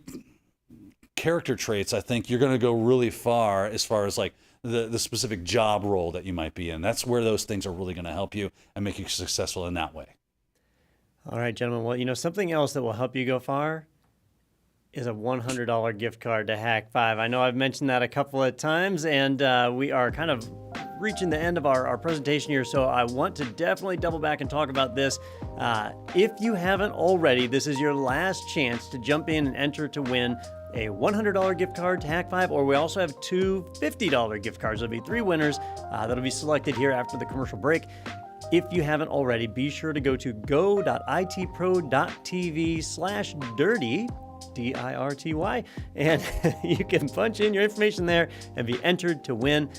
character traits, I think you're going to go really far as like the specific job role that you might be in. That's where those things are really going to help you and make you successful in that way. All right, gentlemen. Well, something else that will help you go far is a $100 gift card to Hack5. I know I've mentioned that a couple of times, and we are kind of reaching the end of our presentation here, so I want to definitely double back and talk about this. If you haven't already, this is your last chance to jump in and enter to win a $100 gift card to Hack5, or we also have 2 $50 gift cards. There'll be 3 winners that'll be selected here after the commercial break. If you haven't already, be sure to go to go.itpro.tv/dirty, DIRTY, and you can punch in your information there and be entered to win.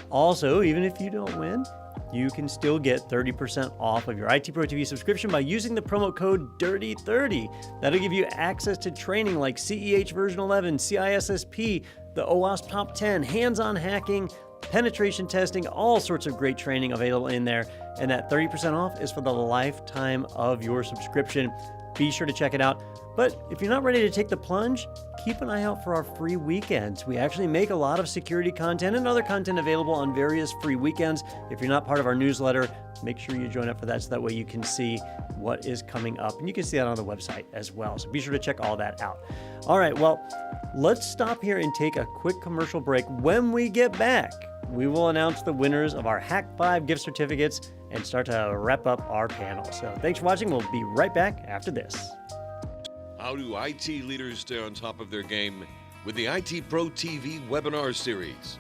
Also, even if you don't win, you can still get 30% off of your IT Pro TV subscription by using the promo code DIRTY30. That'll give you access to training like CEH version 11, CISSP, the OWASP Top 10, hands-on hacking, penetration testing, all sorts of great training available in there. And that 30% off is for the lifetime of your subscription. Be sure to check it out. But if you're not ready to take the plunge, keep an eye out for our free weekends. We actually make a lot of security content and other content available on various free weekends. If you're not part of our newsletter, make sure you join up for that, so that way you can see what is coming up. And you can see that on the website as well. So be sure to check all that out. All right, well, let's stop here and take a quick commercial break. When we get back, we will announce the winners of our Hack5 gift certificates and start to wrap up our panel. So thanks for watching. We'll be right back after this. How do IT leaders stay on top of their game? With the IT Pro TV webinar series.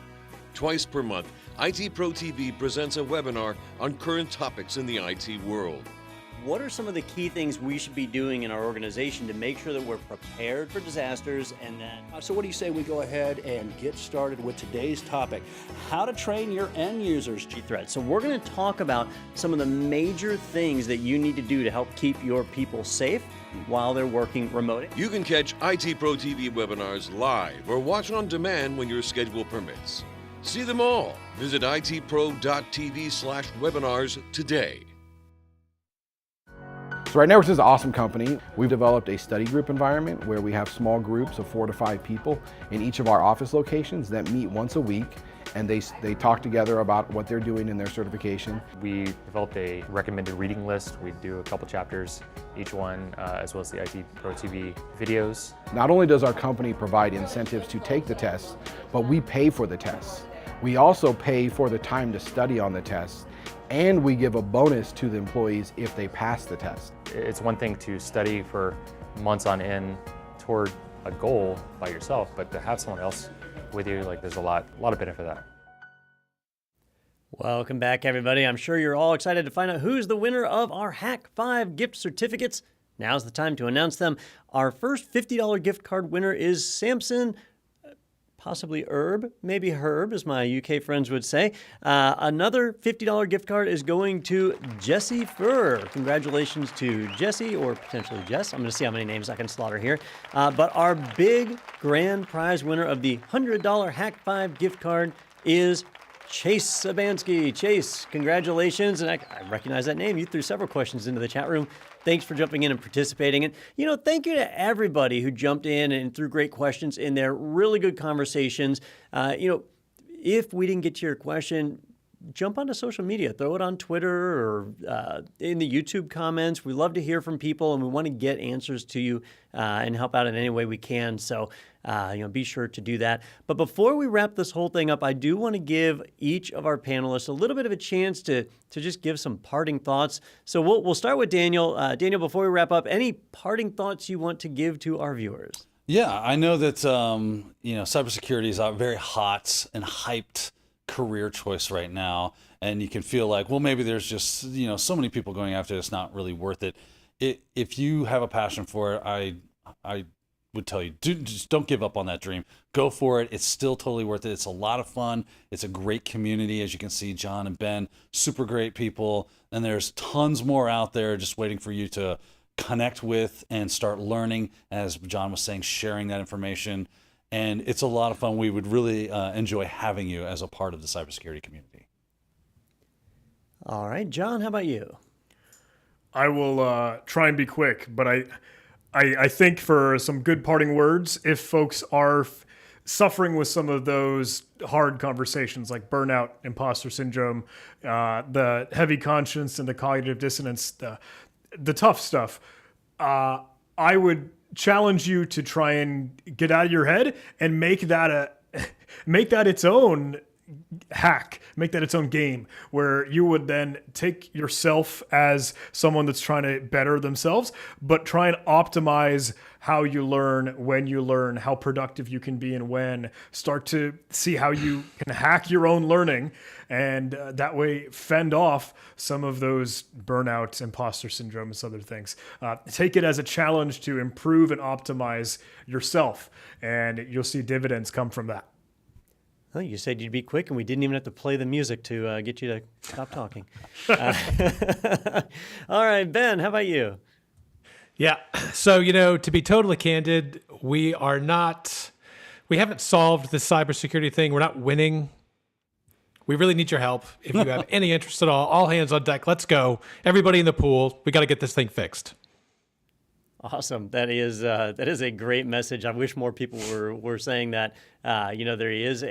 Twice per month, IT Pro TV presents a webinar on current topics in the IT world. what are some of the key things we should be doing in our organization to make sure that we're prepared for disasters and that... So what do you say we go ahead and get started with today's topic, how to train your end users. Threats. So we're going to talk about some of the major things that you need to do to help keep your people safe while they're working remote. You can catch IT Pro TV webinars live or watch on demand when your schedule permits. See them all. Visit itpro.tv/webinars today. So Right Networks is an awesome company. We've developed a study group environment where we have small groups of 4 to 5 people in each of our office locations that meet once a week, and they talk together about what they're doing in their certification. We developed a recommended reading list. We do a couple chapters each one, as well as the IT Pro TV videos. Not only does our company provide incentives to take the tests, but we pay for the tests. We also pay for the time to study on the tests, and we give a bonus to the employees if they pass the test. It's one thing to study for months on end toward a goal by yourself, but to have someone else with you, like, there's a lot of benefit of that. Welcome back, everybody. I'm sure you're all excited to find out who's the winner of our Hack 5 gift certificates. Now's the time to announce them. Our first $50 gift card winner is Samson, possibly Herb, maybe Herb, as my UK friends would say. Another $50 gift card is going to Jesse Furr. Congratulations to Jesse, or potentially Jess. I'm going to see how many names I can slaughter here. But our big grand prize winner of the $100 Hack 5 gift card is Chase Sabansky. Chase, congratulations. And I recognize that name. You threw several questions into the chat room. Thanks for jumping in and participating. And, thank you to everybody who jumped in and threw great questions in there. Really good conversations. If we didn't get to your question, jump onto social media. Throw it on Twitter or in the YouTube comments. We love to hear from people, and we want to get answers to you and help out in any way we can. So, be sure to do that. But before we wrap this whole thing up, I do want to give each of our panelists a little bit of a chance to just give some parting thoughts. So we'll start with Daniel. Daniel, before we wrap up, any parting thoughts you want to give to our viewers? Yeah, I know that cybersecurity is a very hot and hyped career choice right now, and you can feel like, well, maybe there's just so many people going after it, it's not really worth it. If you have a passion for it, I would tell you, just don't give up on that dream. Go for it. It's still totally worth it. It's a lot of fun. It's a great community, as you can see. John and Ben, super great people, and there's tons more out there just waiting for you to connect with and start learning, as John was saying, sharing that information. And it's a lot of fun. We would really enjoy having you as a part of the cybersecurity community. All right, John, how about you? I will try and be quick, but I think for some good parting words, if folks are suffering with some of those hard conversations like burnout, imposter syndrome, the heavy conscience and the cognitive dissonance, the tough stuff, I would challenge you to try and get out of your head and make that its own hack, make that its own game, where you would then take yourself as someone that's trying to better themselves, but try and optimize how you learn, when you learn, how productive you can be, and when. Start to see how you can hack your own learning, and that way fend off some of those burnout, imposter syndrome, and other things. Take it as a challenge to improve and optimize yourself, and you'll see dividends come from that. Well, you said you'd be quick, and we didn't even have to play the music to get you to stop talking. All right, Ben, how about you? Yeah. So, to be totally candid, we haven't solved the cybersecurity thing. We're not winning. We really need your help. If you have any interest at all hands on deck. Let's go. Everybody in the pool. We got to get this thing fixed. Awesome. That is a great message. I wish more people were saying that. There is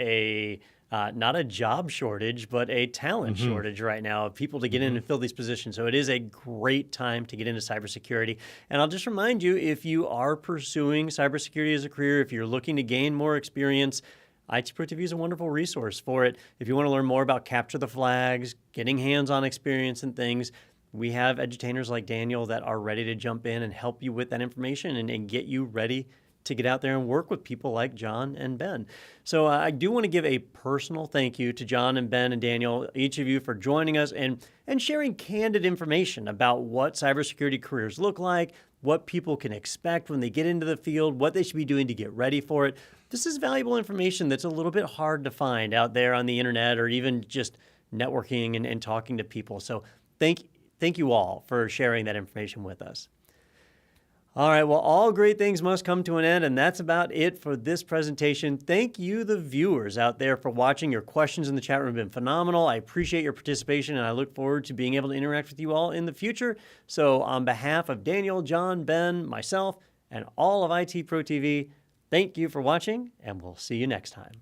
not a job shortage, but a talent shortage right now of people to get in and fill these positions. So it is a great time to get into cybersecurity. And I'll just remind you, if you are pursuing cybersecurity as a career, if you're looking to gain more experience, IT Pro TV is a wonderful resource for it. If you want to learn more about capture the flags, getting hands-on experience and things, we have edutainers like Daniel that are ready to jump in and help you with that information and get you ready to get out there and work with people like John and Ben. So I do want to give a personal thank you to John and Ben and Daniel, each of you, for joining us and sharing candid information about what cybersecurity careers look like, what people can expect when they get into the field, what they should be doing to get ready for it. This is valuable information that's a little bit hard to find out there on the internet or even just networking and talking to people. So thank you all for sharing that information with us. All right, well, all great things must come to an end, and that's about it for this presentation. Thank you, the viewers out there, for watching. Your questions in the chat room have been phenomenal. I appreciate your participation, and I look forward to being able to interact with you all in the future. So on behalf of Daniel, John, Ben, myself, and all of IT Pro TV, thank you for watching, and we'll see you next time.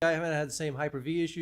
I haven't had the same Hyper-V issue.